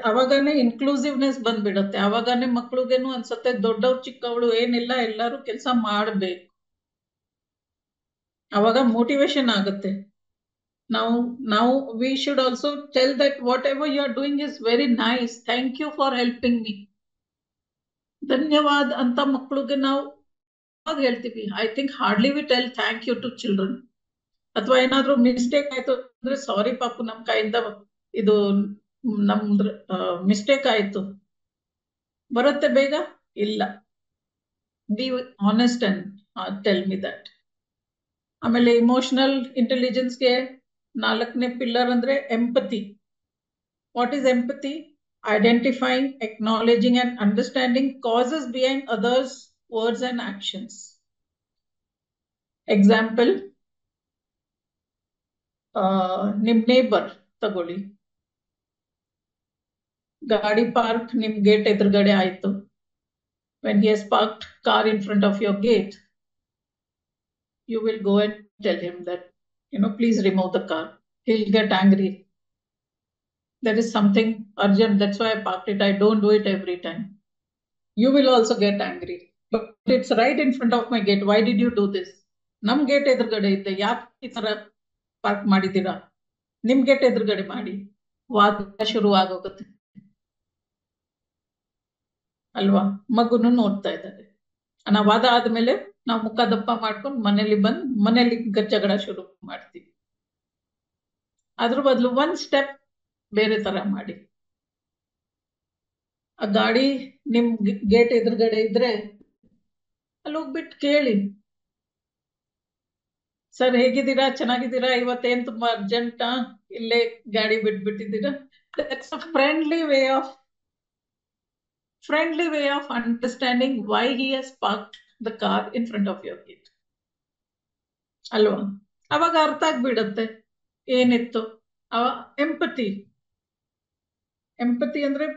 ಅವಾಗನೇ ಇನ್ಕ್ಲೂಸಿವ್ನೆಸ್ ಬಂದ್ಬಿಡತ್ತೆ. ಅವಾಗನೇ ಮಕ್ಳಿಗೇನು ಅನ್ಸತ್ತೆ ದೊಡ್ಡವ್ರು ಚಿಕ್ಕವಳು ಏನಿಲ್ಲ, ಎಲ್ಲರೂ ಕೆಲಸ ಮಾಡ್ಬೇಕು. ಅವಾಗ ಮೋಟಿವೇಶನ್ ಆಗುತ್ತೆ. ನಾವು we should also tell that whatever you are doing is very nice, thank you for helping me, ಧನ್ಯವಾದ ಅಂತ ಮಕ್ಳಿಗೆ ನಾವು ಹೇಳ್ತೀವಿ. I think hardly we tell thank you to children. ಅಥವಾ ಏನಾದ್ರೂ ಮಿಸ್ಟೇಕ್ ಆಯ್ತು ಅಂದ್ರೆ, ಸಾರಿ ಪಾಪು, ನಮ್ ಕೈಯಿಂದ ಇದು ನಮ್ದು ಮಿಸ್ಟೇಕ್ ಆಯ್ತು, ಬರುತ್ತೆ ಬೇಗ? ಇಲ್ಲ, be honest and tell me that. ಆಮೇಲೆ ಇಮೋಷನಲ್ ಇಂಟೆಲಿಜೆನ್ಸ್ಗೆ 4ನೇ ಪಿಲ್ಲರ್ ಅಂದ್ರೆ empathy. What is empathy? Identifying, acknowledging and understanding causes behind others' words and actions. Example, ನಿಮ್ ನೇಬರ್ ತಗೊಳ್ಳಿ, ಗಾಡಿ ಪಾರ್ಕ್ ನಿಮ್ ಗೇಟ್ ಎದುರುಗಡೆ ಆಯ್ತು. when he has parked car in front of your gate, you will go and tell him that, please remove the car. He'll get angry. There is something urgent, that's why I parked it, I don't do it every time. You will also get angry. But it's right in front of my gate, why did you do this? ನಮ್ ಗೇಟ್ ಎದುರುಗಡೆ ಇದ್ದೆ, ಯಾಕೆ ಈ ತರ ಪಾರ್ಕ್ ಮಾಡಿದ್ದೀರಾ? ನಿಮ್ ಗೇಟ್ ಎದುರುಗಡೆ ಮಾಡಿ. ವಾದ ಶುರು ಆಗೋಗುತ್ತೆ ಅಲ್ವಾ. ಮಗುನು ನೋಡ್ತಾ ಇದ್ದಾರೆ. ನಾವು ವಾದ ಆದ್ಮೇಲೆ ನಾವು ಮುಖ ದಪ್ಪ ಮಾಡ್ಕೊಂಡು ಮನೇಲಿ ಜಗಳ ಶುರು ಮಾಡ್ತೀವಿ. ಅದ್ರ ಬದಲು ಒಂದ್ ಸ್ಟೆಪ್ ಬೇರೆ ತರ ಮಾಡಿ. ಆ ಗಾಡಿ ನಿಮ್ ಗೇಟ್ ಎದುರುಗಡೆ ಇದ್ರೆ ಅಲ್ಲಿ ಹೋಗ್ಬಿಟ್ಟು ಕೇಳಿ, ಸರ್ ಹೇಗಿದ್ದೀರಾ, ಚೆನ್ನಾಗಿದ್ದೀರಾ, ಇವತ್ತೇನ್ ತುಂಬಾ ಅರ್ಜೆಂಟಾ, ಇಲ್ಲೇ ಗಾಡಿ ಬಿಟ್ಬಿಟ್ಟಿದ್ದೀರಾ. That's a friendly way of understanding why he has parked the car in front of your gate. ಅಲ್ವಾ. ಅವಾಗ ಅರ್ಥ ಆಗ್ಬಿಡತ್ತೆ ಏನಿತ್ತು. ಎಂಪತಿ ಅಂದ್ರೆ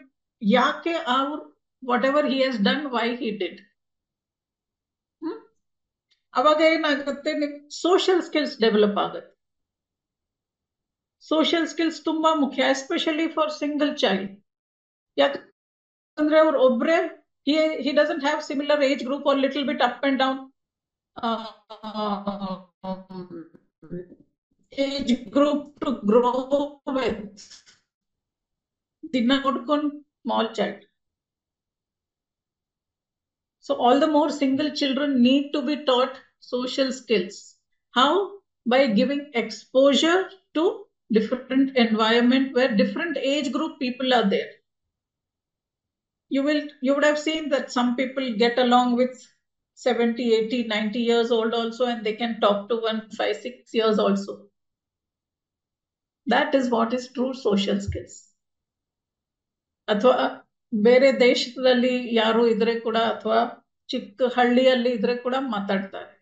ಯಾಕೆ ಅವ್ರು what ever he has done, why he did. ಅವಾಗ ಏನಾಗುತ್ತೆ, ನಿಮ್ ಸೋಷಿಯಲ್ ಸ್ಕಿಲ್ಸ್ ಡೆವಲಪ್ ಆಗುತ್ತೆ. ಸೋಷಿಯಲ್ ಸ್ಕಿಲ್ಸ್ ತುಂಬಾ ಮುಖ್ಯ, ಎಸ್ಪೆಷಲಿ ಫಾರ್ ಸಿಂಗಲ್ ಚೈಲ್ಡ್. ಯಾಕಂದ್ರೆ ಅವ್ರು ಒಬ್ರೆ, he doesn't have similar age group or little bit up and down age group to grow with. ದಿನ ನೋಡ್ಕೊಂಡು small child. So all the more single children need to be taught social skills. How? By giving exposure to different environment where different age group people are there. You would have seen that some people get along with 70, 80, 90 years old also, and they can talk to one 5, 6 years also. That is what is true social skills. ಅಥವಾ ಬೇರೆ ದೇಶದಲ್ಲಿ ಯಾರು ಇದ್ರೆ ಕೂಡ, ಅಥವಾ ಚಿಕ್ಕ ಹಳ್ಳಿಯಲ್ಲಿ ಇದ್ರೆ ಕೂಡ ಮಾತಾಡ್ತಾರೆ.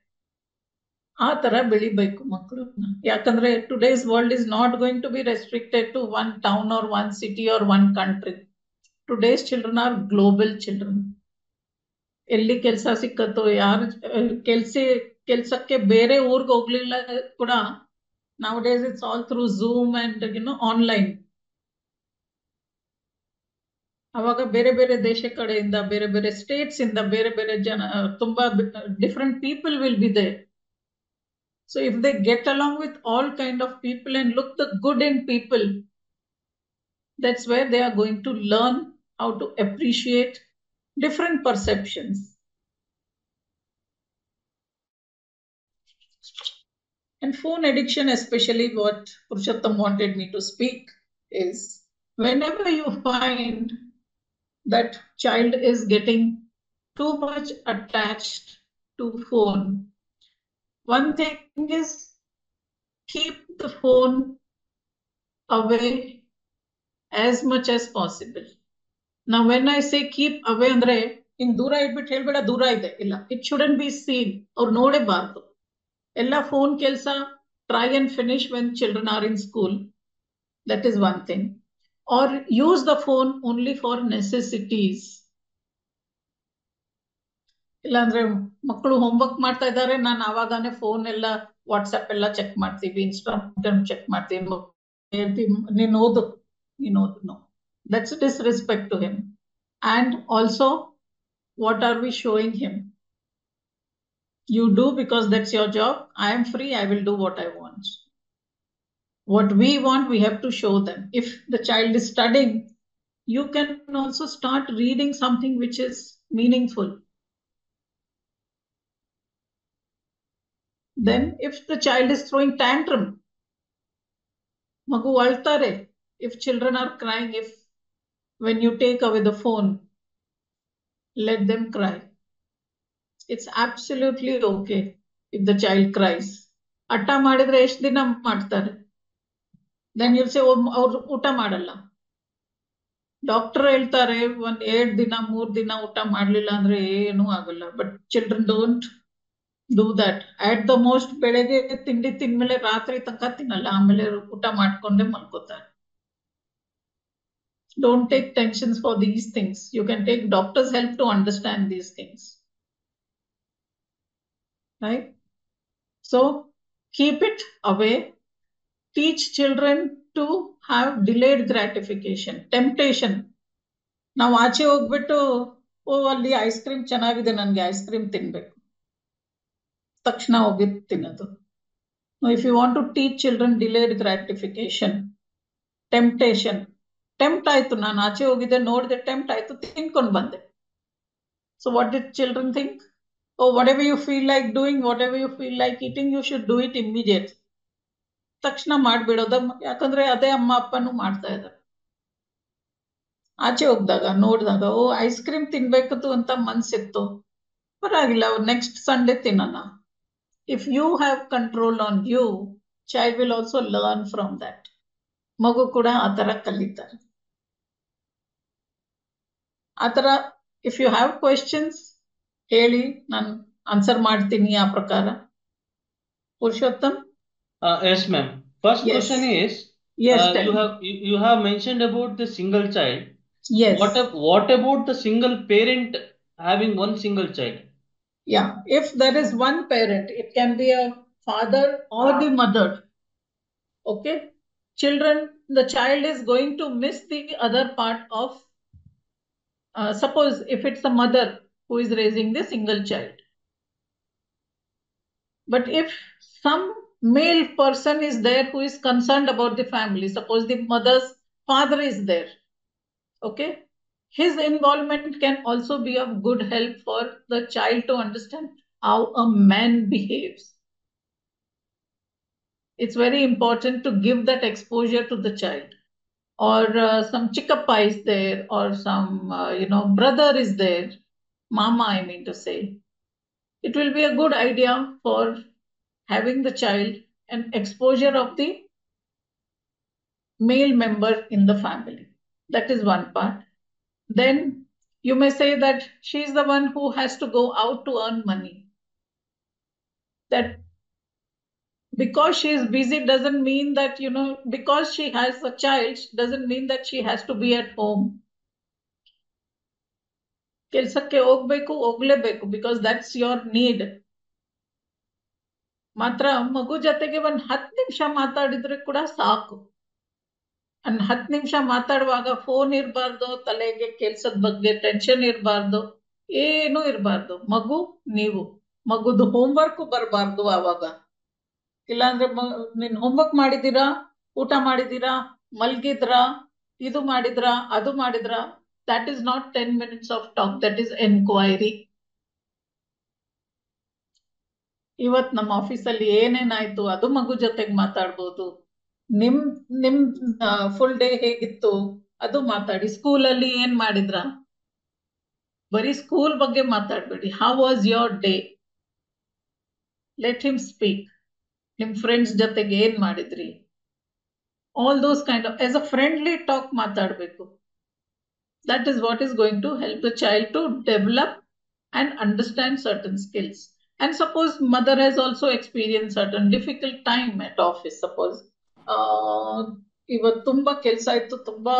ಆ ತರ ಬೆಳಿಬೇಕು ಮಕ್ಕಳು. ಯಾಕಂದ್ರೆ today's world is not going to be restricted to one town or one city or one country. Today's children are global children. ಎಲ್ಲಿ ಕೆಲಸ ಸಿಕ್ಕತ್ತೋ, ಯಾರು ಕೆಲ್ಸಕ್ಕೆ ಬೇರೆ ಊರ್ಗೆ ಹೋಗ್ಲಿಲ್ಲ ಕೂಡ, nowadays it's all through Zoom and online. ಅವಾಗ ಬೇರೆ ಬೇರೆ ದೇಶ ಕಡೆಯಿಂದ, ಬೇರೆ ಬೇರೆ ಸ್ಟೇಟ್ಸ್ ಇಂದ ಬೇರೆ ಬೇರೆ ಜನ, ತುಂಬಾ different people will be there. So if they get along with all kind of people and look the good in people, that's where they are going to learn how to appreciate different perceptions. And phone addiction, especially what Purushottam wanted me to speak, is whenever you find that child is getting too much attached to phone, one thing is keep the phone away as much as possible. Now when I say keep away andre in dura idbit helbeda dura ide illa, it shouldn't be seen or nodebaardu. Ella phone kelsa try and finish when children are in school. That is one thing. Or use the phone only for necessities. ಇಲ್ಲಾಂದ್ರೆ ಮಕ್ಕಳು ಹೋಮ್ವರ್ಕ್ ಮಾಡ್ತಾ ಇದ್ದಾರೆ, ನಾನು ಆವಾಗಾನೆ ಫೋನ್ ಎಲ್ಲ ವಾಟ್ಸ್ಆಪ್ ಎಲ್ಲ ಚೆಕ್ ಮಾಡ್ತೀವಿ, ಇನ್ಸ್ಟಾಗ್ರಾಮ್ ಚೆಕ್ ಮಾಡ್ತೀವಿ, ನೀನು ಓದು. No, that's disrespect to him. And also, what are we showing him? You do because that's your job. I am free, I will do what I want. What we want, we have to show them. If the child is studying, you can also start reading something which is meaningful. Then if the child is throwing tantrum, magu altare, if children are crying, if when you take away the phone, let them cry. It's absolutely okay if the child cries. Atta madidre ಎಷ್ಟು ದಿನ ಮಾಡ್ತಾರೆ? Then you'll say ಅವ್ರು ಊಟ ಮಾಡಲ್ಲ. ಡಾಕ್ಟರ್ ಹೇಳ್ತಾರೆ 7 ದಿನ 3 ದಿನ ಊಟ ಮಾಡ್ಲಿಲ್ಲ ಅಂದ್ರೆ ಏನೂ ಆಗಲ್ಲ. But children don't do that. At the most ಬೆಳಗ್ಗೆ ತಿಂಡಿ ತಿಂದ್ಮೇಲೆ ರಾತ್ರಿ ತನಕ ತಿನ್ನಲ್ಲ, ಆಮೇಲೆ ಊಟ ಮಾಡ್ಕೊಂಡೆ ಮಲ್ಕೋತಾರೆ. Don't take tensions for these things. You can take doctor's help to understand these things. Right? So keep it away. Teach children to have delayed gratification, temptation. ನಾವು ಆಚೆ ಹೋಗ್ಬಿಟ್ಟು ಅಲ್ಲಿ ಐಸ್ ಕ್ರೀಮ್ ಚೆನ್ನಾಗಿದೆ, ನನ್ಗೆ ಐಸ್ ಕ್ರೀಮ್ ತಿನ್ಬೇಕು, ತಕ್ಷಣ ಹೋಗಿ ತಿನ್ನೋದು. If you want to teach children delayed gratification, temptation. Tempt ಆಯ್ತು, ನಾನು ಆಚೆ ಹೋಗಿದ್ದೆ, ನೋಡಿದೆ, ಟೆಂಪ್ಟ್ ಆಯ್ತು, ತಿನ್ಕೊಂಡು ಬಂದೆ. So what did children think? Oh, whatever you feel like doing, whatever you feel like eating, you should do it immediately. ತಕ್ಷಣ ಮಾಡ್ಬಿಡೋದ, ಯಾಕಂದ್ರೆ ಅದೇ ಅಮ್ಮ ಅಪ್ಪನೂ ಮಾಡ್ತಾ ಇದ್ದಾರೆ. ಆಚೆ ಹೋಗ್ದಾಗ ನೋಡಿದಾಗ, ಓ ಐಸ್ ಕ್ರೀಮ್ ತಿನ್ಬೇಕತ್ತು ಅಂತ ಮನ್ಸಿತ್ತು, ಪರವಾಗಿಲ್ಲ, ನೆಕ್ಸ್ಟ್ ಸಂಡೇ ತಿನ್ನೋಣ. If you have control on you, child will also learn from that. ಮಗು ಕೂಡ ಆ ತರ ಕಲಿತಾರೆ. ಆ ತರ ಇಫ್ ಯು ಹ್ಯಾವ್ ಕ್ವೆಶ್ಚನ್ಸ್ ಹೇಳಿ, ನಾನು ಆನ್ಸರ್ ಮಾಡ್ತೀನಿ ಆ ಪ್ರಕಾರ. Purushottam? Yes, ma'am. First Yes. question is, Yes, tell me. you have mentioned about the single child. Yes. What about the single parent having one single child? Yeah, if there is one parent, it can be a father or the mother. Okay, children, the child is going to miss the other part of, suppose if it's a mother who is raising the single child. But if some male person is there who is concerned about the family, suppose the mother's father is there, okay, his involvement can also be of good help for the child to understand how a man behaves. It's very important to give that exposure to the child. Or some chickappa is there, or some brother is there, mama I mean to say. It will be a good idea for having the child an exposure of the male member in the family. That is one part. Then you may say that she is the one who has to go out to earn money. That because she is busy doesn't mean that, because she has a child doesn't mean that she has to be at home. ಕೆಲ್ಸಕ್ಕೆ ಹೋಗ್ಲೇಬೇಕು, ಬಿಕಾಸ್ ದಟ್ಸ್ ಯೋರ್ ನೀಡ್. ಮಾತ್ರ ಮಗು ಜೊತೆಗೆ 10 ನಿಮಿಷ ಮಾತಾಡಿದ್ರೆ ಕೂಡ ಸಾಕು. 10 ನಿಮಿಷ ಮಾತಾಡುವಾಗ ಫೋನ್ ಇರಬಾರ್ದು, ತಲೆಗೆ ಕೆಲ್ಸದ ಬಗ್ಗೆ ಟೆನ್ಷನ್ ಇರಬಾರ್ದು, ಏನು ಇರಬಾರ್ದು. ನೀವು ಮಗುದು ಹೋಮ್ವರ್ಕ್ ಬರಬಾರ್ದು ಆವಾಗ. ಇಲ್ಲಾಂದ್ರೆ ನೀನ್ ಹೋಮ್ವರ್ಕ್ ಮಾಡಿದೀರಾ, ಊಟ ಮಾಡಿದೀರಾ, ಮಲ್ಗಿದ್ರಾ, ಇದು ಮಾಡಿದ್ರಾ, ಅದು ಮಾಡಿದ್ರಾ, that is not 10 minutes of talk, that is enquiry. ಇವತ್ ನಮ್ಮ ಆಫೀಸಲ್ಲಿ ಏನೇನಾಯ್ತು ಅದು ಮಗು ಜೊತೆಗೆ ಮಾತಾಡ್ಬೋದು. ನಿಮ್ ಫುಲ್ ಡೇ ಹೇಗಿತ್ತು ಅದು ಮಾತಾಡಿ. ಸ್ಕೂಲಲ್ಲಿ ಏನ್ ಮಾಡಿದ್ರ, ಬರೀ ಸ್ಕೂಲ್ ಬಗ್ಗೆ ಮಾತಾಡ್ಬೇಡಿ. How was your day, let him speak. ನಿಮ್ ಫ್ರೆಂಡ್ಸ್ ಜೊತೆಗೆ ಏನ್ ಮಾಡಿದ್ರಿ, all those kind of as a friendly talk ಮಾತಾಡ್ಬೇಕು. That is what is going to help the child to develop and understand certain skills. And suppose mother has also experienced certain difficult time at office. Suppose ಇವತ್ತು ತುಂಬಾ ಕೆಲಸ ಇತ್ತು, ತುಂಬಾ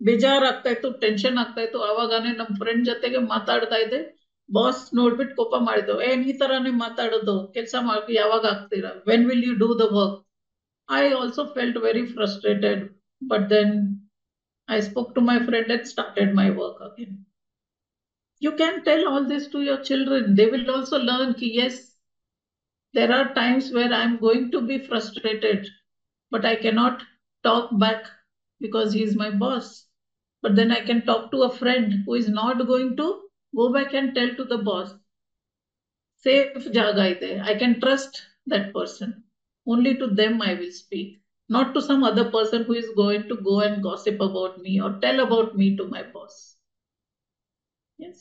ಬೇಜಾರಾಗ್ತಾ ಇತ್ತು, ಟೆನ್ಷನ್ ಆಗ್ತಾ ಇತ್ತು. ಆವಾಗಾನೆ ನಮ್ ಫ್ರೆಂಡ್ ಜೊತೆಗೆ ಮಾತಾಡ್ತಾ ಇದ್ದೆ, ಬಾಸ್ ನೋಡ್ಬಿಟ್ಟು ಕೋಪ ಮಾಡಿದ್ರು. ಈ ತರಾನೇ ಮಾತಾಡೋದು, ಕೆಲಸ ಮಾಡಿ ಯಾವಾಗ ಆಗ್ತೀರಾ, when will you do the work? I also felt very frustrated, but then I spoke to my friend and started my work again. You can tell all this to your children. They will also learn that yes, there are times where I am going to be frustrated, but I cannot talk back because he is my boss. But then I can talk to a friend who is not going to go back and tell to the boss. Safe jaga ide. I can trust that person. Only to them I will speak, not to some other person who is going to go and gossip about me or tell about me to my boss. Yes.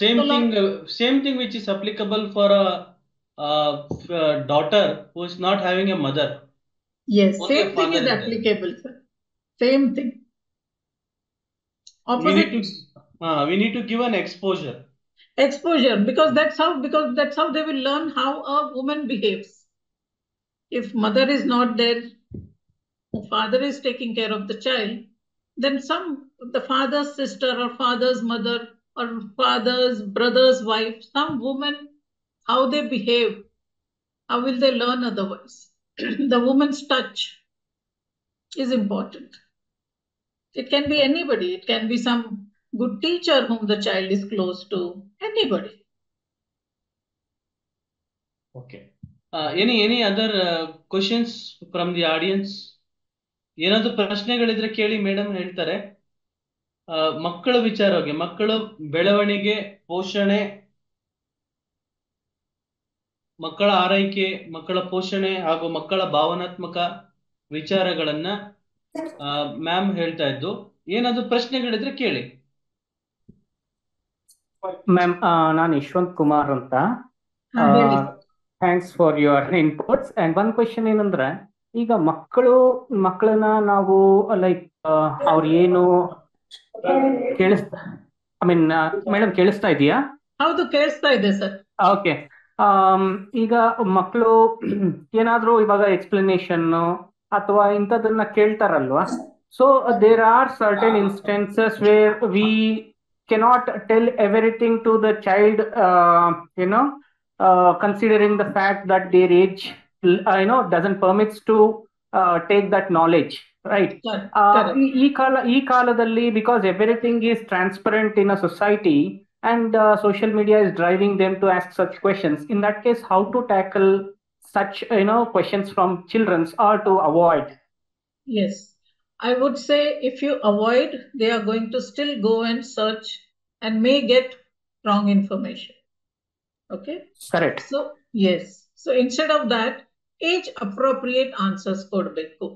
Same thing which is applicable for a daughter who is not having a mother. Yes, only same thing is applicable, sir. Same thing. Opposite. We need to give an exposure. Because that's how they will learn how a woman behaves. If mother is not there, father is taking care of the child, then the father's sister or father's mother or father's brother's wife, some woman, how they behave, how will they learn otherwise? The woman's touch is important. It can be anybody. It can be some good teacher whom the child is close to. Anybody. Okay. Any other questions from the audience? ಏನಾದ್ರು ಪ್ರಶ್ನೆಗಳಿದ್ರೆ ಕೇಳಿ, ಮೇಡಮ್ ಹೇಳ್ತಾರೆ. ಮಕ್ಕಳ ವಿಚಾರವಾಗಿ, ಮಕ್ಕಳ ಬೆಳವಣಿಗೆ, ಪೋಷಣೆ, ಮಕ್ಕಳ ಆರೈಕೆ, ಮಕ್ಕಳ ಪೋಷಣೆ ಹಾಗೂ ಮಕ್ಕಳ ಭಾವನಾತ್ಮಕ ವಿಚಾರಗಳನ್ನ ಮ್ಯಾಮ್ ಹೇಳ್ತಾ ಇದ್ದು. ಏನಾದ್ರು ಪ್ರಶ್ನೆಗಳಿದ್ರೆ ಕೇಳಿ. ಮ್ಯಾಮ್, ನಾನು ಯಶವಂತ್ ಕುಮಾರ್ ಅಂತ. Thanks for your inputs. And one question ಏನಂದ್ರೆ, ಈಗ ಮಕ್ಕಳನ್ನ ನಾವು ಲೈಕ್ ಅವ್ರು ಏನು ಕೇಳಿಸ್ತಾ, ಐ ಮೀನ್ ಮೇಡಮ್ ಕೇಳಿಸ್ತಾ ಇದೆಯಾ? ಹೌದು, ಕೇಳಿಸ್ತಾ ಇದೆ ಸರ್. ಓಕೆ. ಈಗ ಮಕ್ಕಳು ಏನಾದ್ರೂ ಇವಾಗ ಎಕ್ಸ್ಪ್ಲನೇಷನ್ ಅಥವಾ ಇಂಥದನ್ನ ಕೇಳ್ತಾರಲ್ವಾ, so there are certain instances where we cannot tell everything to the child, considering the fact that their age doesn't permits to take that knowledge, right? ಈ ಕಾಲದಲ್ಲಿ, because everything is transparent in a society and social media is driving them to ask such questions, in that case how to tackle such questions from children or to avoid? Yes, I would say if you avoid, they are going to still go and search and may get wrong information. Okay? Correct. So, yes. So instead of that, age appropriate answers ಕೊಡಬೇಕು.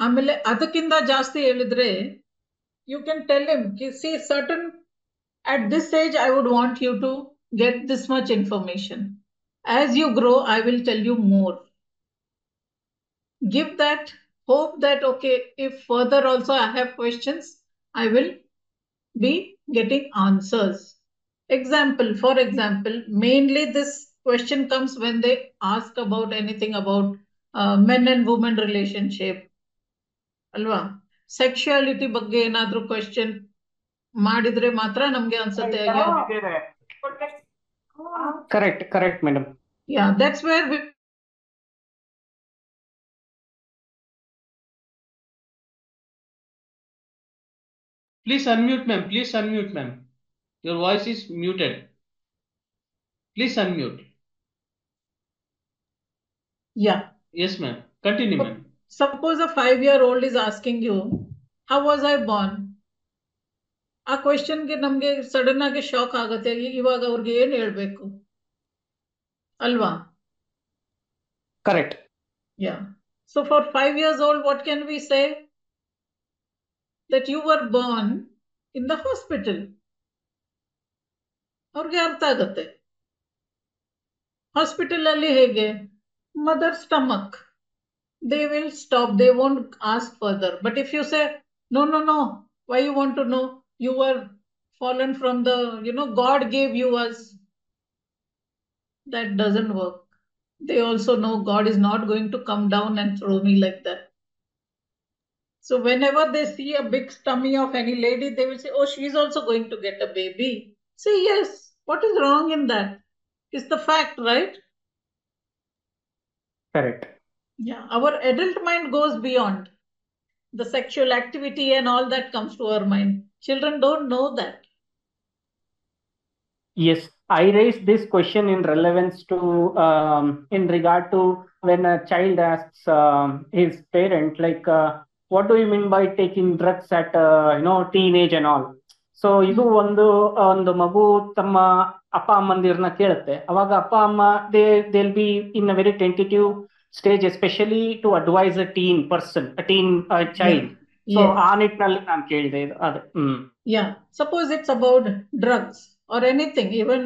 ಆಮೇಲೆ ಅದಕ್ಕಿಂತ ಜಾಸ್ತಿ ಹೇಳಿದ್ರೆ, you can tell him, see, certain at this age I would want you to get this much information. As you grow, I will tell you more. Give that hope that, okay, if further also I have questions, I will be getting answers. For example, mainly this question comes when they ask about anything about men and women relationship. Alva, sexuality ಬಗ್ಗೆ ಏನಾದ್ರೂ ಕ್ವೆಶ್ಚನ್ ಮಾಡಿದ್ರೆ ಮಾತ್ರ ನಮ್ಗೆ ಅನ್ಸುತ್ತೆ. Correct, madam. Yeah, that's where we Please unmute, ma'am. Please unmute, ma'am. Your voice is muted. Please unmute. Yeah. Yes, ma'am. Continue, ma'am. Suppose a 5-year-old is asking you, how was I born? ಆ ಕ್ವೆಶ್ಚನ್ಗೆ ನಮ್ಗೆ ಸಡನ್ ಆಗಿ ಶಾಕ್ ಆಗುತ್ತೆ. ಇವಾಗ ಅವ್ರಿಗೆ ಏನ್ ಹೇಳ್ಬೇಕು ಅಲ್ವಾ? Correct. Yeah. So for 5 years old, what can we say? That you were born in the hospital. ಅವ್ರಿಗೆ ಅರ್ಥ ಆಗುತ್ತೆ. ಹಾಸ್ಪಿಟಲ್ ಅಲ್ಲಿ ಹೇಗೆ? Mother stomach. They will stop. They won't ask further. But if you say, no, why you want to know? You were fallen from the, God gave you us. That doesn't work. They also know God is not going to come down and throw me like that. So whenever they see a big tummy of any lady, they will say, oh, she's also going to get a baby. Say, yes, what is wrong in that? It's the fact, right? Correct. Yeah, our adult mind goes beyond. The sexual activity and all that comes to our mind. Children don't know that. Yes, I raised this question in relevance to, in regard to when a child asks his parent, like, what do you mean by taking drugs at, teenage and all? So ಇದು ಒಂದು ಮಗು ತಮ್ಮ ಅಪ್ಪ ಅಮ್ಮಂದಿರನ್ನ ಕೇಳುತ್ತೆ. ಅವಾಗ ಅಪ್ಪ ಅಮ್ಮ they'll be in a very tentative stage, especially to advise a teen child. So ಆ ನಿಟ್ಟಿನಲ್ಲಿ ನಾನು ಕೇಳಿದೆ ಅದು. Yeah, suppose it's about drugs or anything, even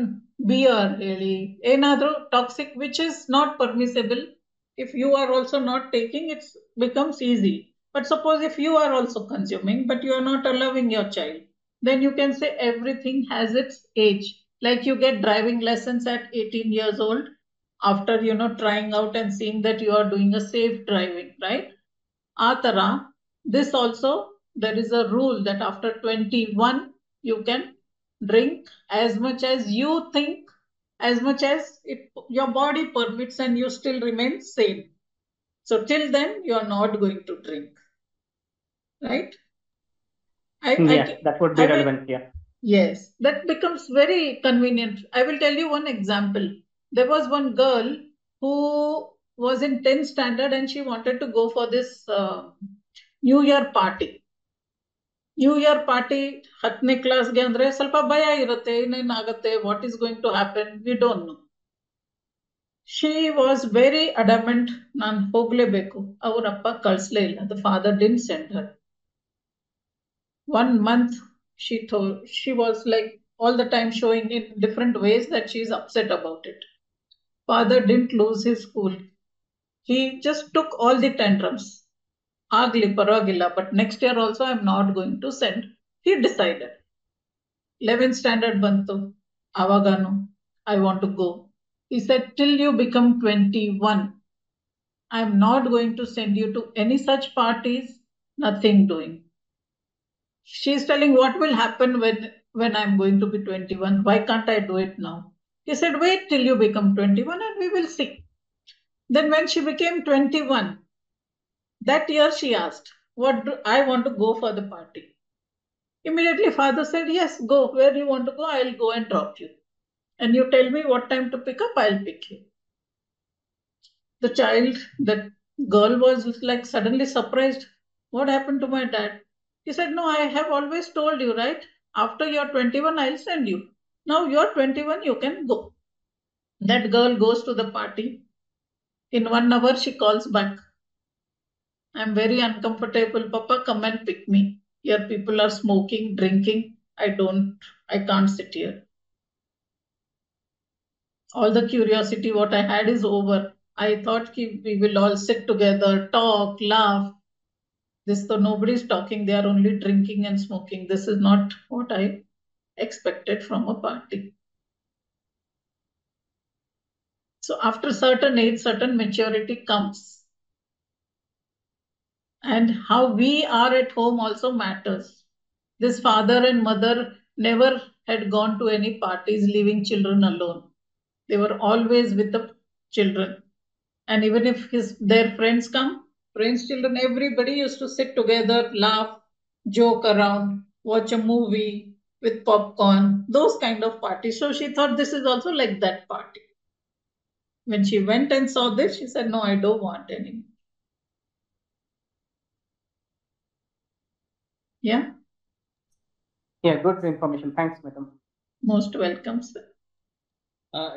beer, really, another toxic which is not permissible. If you are also not taking, it becomes easy. But suppose if you are also consuming, but you are not allowing your child, then you can say everything has its age. Like you get driving lessons at 18 years old after, trying out and seeing that you are doing a safe driving, right? Atara, this also, there is a rule that after 21, you can drink as much as you think, as much as your body permits, and you still remain sane. So till then, you are not going to drink. Right? That would be relevant, yeah. Yes, that becomes very convenient. I will tell you one example. there was one girl who was in 10th standard and she wanted to go for this New Year party. New Year party 10ನೇ ಕ್ಲಾಸ್ಗೆ ಅಂದ್ರೆ ಸ್ವಲ್ಪ ಭಯ ಇರುತ್ತೆ, ಏನೇನಾಗುತ್ತೆ, what is going to happen, we don't know. She was very adamant, ನಾನು ಹೋಗ್ಲೇಬೇಕು. ಅವರಪ್ಪ ಕಳಿಸ್ಲೇ ಇಲ್ಲ. The father didn't send her. 1 month she was like all the time showing in different ways that she is upset about it. Father didn't lose his cool. He just took all the tantrums. Agli paragilla, but next year also I'm not going to send. He decided. 11th standard bantu. Avaganu, I want to go. He said, till you become 21, I'm not going to send you to any such parties, nothing doing. She's telling what will happen when I'm going to be 21. Why can't I do it now? He said, wait till you become 21 and we will see. Then when she became 21, that year she asked, what do I want to go for the party? Immediately father said, yes, go. Where you want to go, I'll go and drop you. And you tell me what time to pick up, I'll pick you. The child, that girl was like suddenly surprised. What happened to my dad? He said, no, I have always told you, right? After you're 21, I'll send you. Now you're 21, you can go. That girl goes to the party. In 1 hour, she calls back. I'm very uncomfortable. Papa, come and pick me. Here people are smoking, drinking. I can't sit here. All the curiosity what I had is over. I thought we will all sit together, talk, laugh. So nobody's talking. They are only drinking and smoking. This is not what I expected from a party. So after certain age, certain maturity comes. And how we are at home also matters. This father and mother never had gone to any parties, leaving children alone. They were always with the children. And even if their friends come, friends, children, everybody used to sit together, laugh, joke around, watch a movie with popcorn, those kind of parties. So she thought this is also like that party. When she went and saw this, she said, no, I don't want any. Yeah? Yeah, good information. Thanks, madam. Most welcome, sir.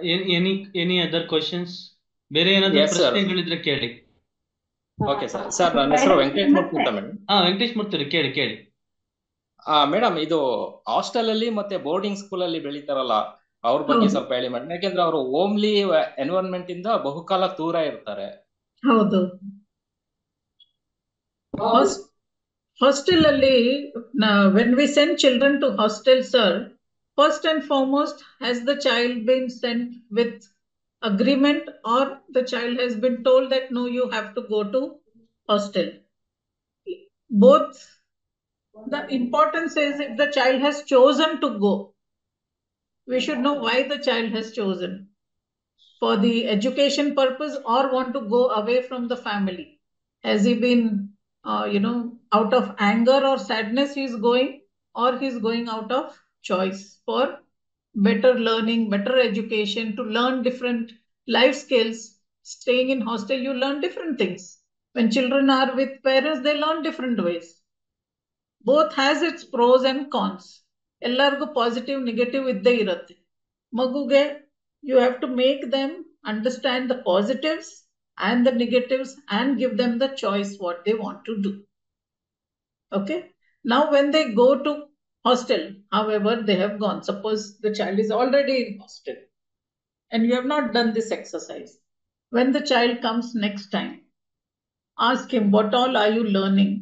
Any other questions? ಬೇರೆ ಏನಾದರೂ ಪ್ರಶ್ನೆಗಳಿದ್ರೆ ಕೇಳಿ. Okay sir. ಸರ್ ನನ್ನ ಹೆಸರು ವೆಂಕಟೇಶ್ ಮೂರ್ತಿ ಅಂತ ಮೇಡಮ್. ವೆಂಕಟೇಶ್ ಮೂರ್ತಿ ಕೇಳಿ. ಮೇಡಮ್, ಇದು ಹಾಸ್ಟೆಲ್ ಅಲ್ಲಿ ಮತ್ತೆ ಬೋರ್ಡಿಂಗ್ ಸ್ಕೂಲ್ ಅಲ್ಲಿ ಬೆಳೀತಾರಲ್ಲ, ಅವ್ರ ಬಗ್ಗೆ ಸ್ವಲ್ಪ ಹೇಳಿ ಮೇಡಮ್. ಯಾಕೆಂದ್ರೆ ಅವರು ಹೋಮ್ಲಿ ಎನ್ವೈರನ್ಮೆಂಟ್ ಇಂದ ಬಹುಕಾಲ ದೂರ ಇರ್ತಾರೆ. ಹೌದು. Hostel alli, when we send children to hostel, sir, first and foremost, has the child been sent with agreement or the child has been told that no, you have to go to hostel? Both. The importance is if the child has chosen to go, we should know why the child has chosen. For the education purpose or want to go away from the family. Has he been out of anger or sadness he's going, or he's going out of choice for better learning, better education, to learn different life skills. Staying in hostel, you learn different things. When children are with parents, they learn different ways. Both has its pros and cons. Ellargu positive, negative idde irutte. Maguge, you have to make them understand the positives and the negatives and give them the choice what they want to do. Okay. Now when they go to hostel, however they have gone, suppose the child is already in hostel and you have not done this exercise. When the child comes next time, ask him, what all are you learning?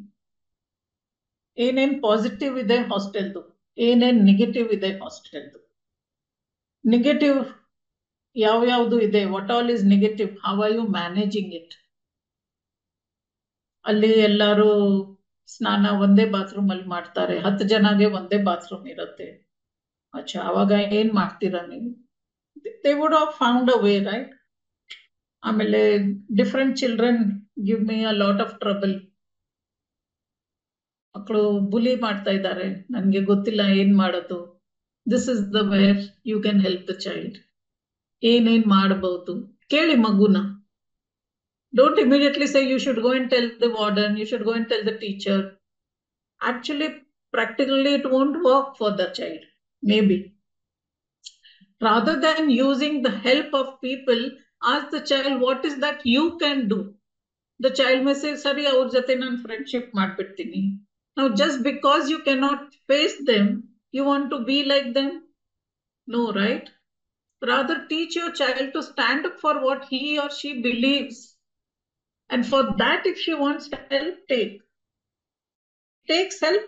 Enen positive ide hostel du, enen negative ide hostel du. Negative ಯಾವ್ಯಾವುದು ಇದೆ, what all is negative, how are you managing it? ಅಲ್ಲಿ ಎಲ್ಲರೂ ಸ್ನಾನ ಒಂದೇ ಬಾತ್ರೂಮ್ ಅಲ್ಲಿ ಮಾಡ್ತಾರೆ, 10 ಜನಗೆ ಒಂದೇ ಬಾತ್ರೂಮ್ ಇರುತ್ತೆ. ಅಚ್ಚಾ, ಅವಾಗ ಏನ್ ಮಾಡ್ತೀರಾ ನೀವು? They would have found a way, right? ಆಮೇಲೆ different children give me a lot of trouble. ಮಕ್ಕಳು ಬುಲಿ ಮಾಡ್ತಾ ಇದ್ದಾರೆ, ನನ್ಗೆ ಗೊತ್ತಿಲ್ಲ ಏನ್ ಮಾಡೋದು. This is the where you can help the child. ಏನೇನ್ ಮಾಡಬಹುದು ಕೇಳಿ ಮಗುನ. Don't immediately say you should go and tell the warden, you should go and tell the teacher. Actually, practically it won't work for the child, maybe. Rather than using the help of people, ask the child what is that you can do. The child may say, "Sorry, our jate nan friendship ಮಾಡ್ಬಿಡ್ತೀನಿ." Now, just because you cannot face them, you want to be like them? No, right? Rather, teach your child to stand up for what he or she believes. And for that, if she wants help, takes help.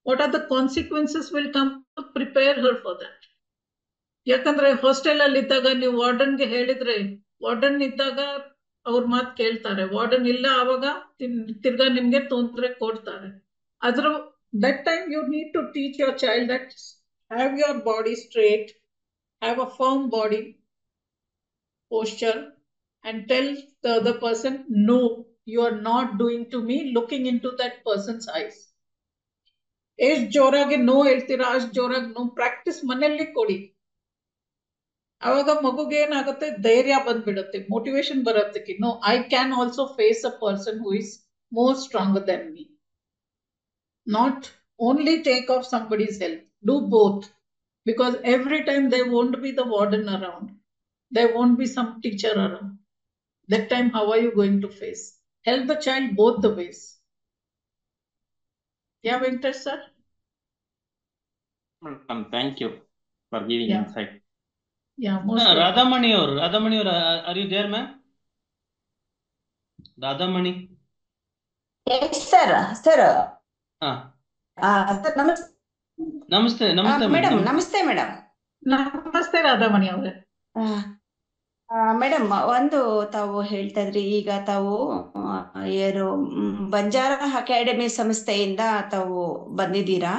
What are the consequences will come to prepare her for that? ಯಾಕಂದ್ರೆ ಹಾಸ್ಟೆಲ್ ಅಲ್ಲಿ ಇದ್ದಾಗ ನೀವು ವಾರ್ಡನ್ಗೆ ಹೇಳಿದ್ರೆ ವಾರ್ಡನ್ ಇದ್ದಾಗ ಅವ್ರ ಮಾತು ಕೇಳ್ತಾರೆ, ವಾರ್ಡನ್ ಇಲ್ಲ ಆವಾಗ ತಿರ್ಗಾ ನಿಮ್ಗೆ ತೊಂದರೆ ಕೊಡ್ತಾರೆ. ಅದ್ರ that time you need to teach your child that have your body straight, have a firm body posture, and tell the other person, no, you are not doing to me, looking into that person's eyes. ಎಷ್ಟು ಜೋರಾಗಿ ನೋ ಹೇಳ್ತೀರಾ ಅಷ್ಟು ಜೋರಾಗಿ ನೋ ಪ್ರಾಕ್ಟೀಸ್ ಮನೆಯಲ್ಲಿ ಕೊಡಿ. ಅವಾಗ ಮಗುಗೆ ಏನಾಗುತ್ತೆ, ಧೈರ್ಯ ಬಂದ್ಬಿಡುತ್ತೆ, ಮೋಟಿವೇಶನ್ ಬರುತ್ತೆ. No, I can also face a person who is more stronger than me. Not only take of somebody's help, do both. Because every time there won't be the warden around, there won't be some teacher around. That time, how are you going to face? Help the child both the ways. Yeah, Venkatesh sir? Thank you for giving insight. Yeah, most Radhamani ಅವರು, are you there, ma'am? Radhamani. Yes, sir. Sir. ಹಾ. Sir, ನಮಸ್ತೆ ಮೇಡಮ್. ನಮಸ್ತೆ ಮೇಡಮ್. ನಮಸ್ತೆ ರಾಧಾಮಣಿ ಅವರೇ. ಮೇಡಮ್, ಒಂದು ತಾವು ಹೇಳ್ತಾ ಇದ್ರಿ, ಈಗ ತಾವು ಏನು ಬಂಜಾರ ಅಕಾಡೆಮಿ ಸಂಸ್ಥೆಯಿಂದ ತಾವು ಬಂದಿದ್ದೀರಾ,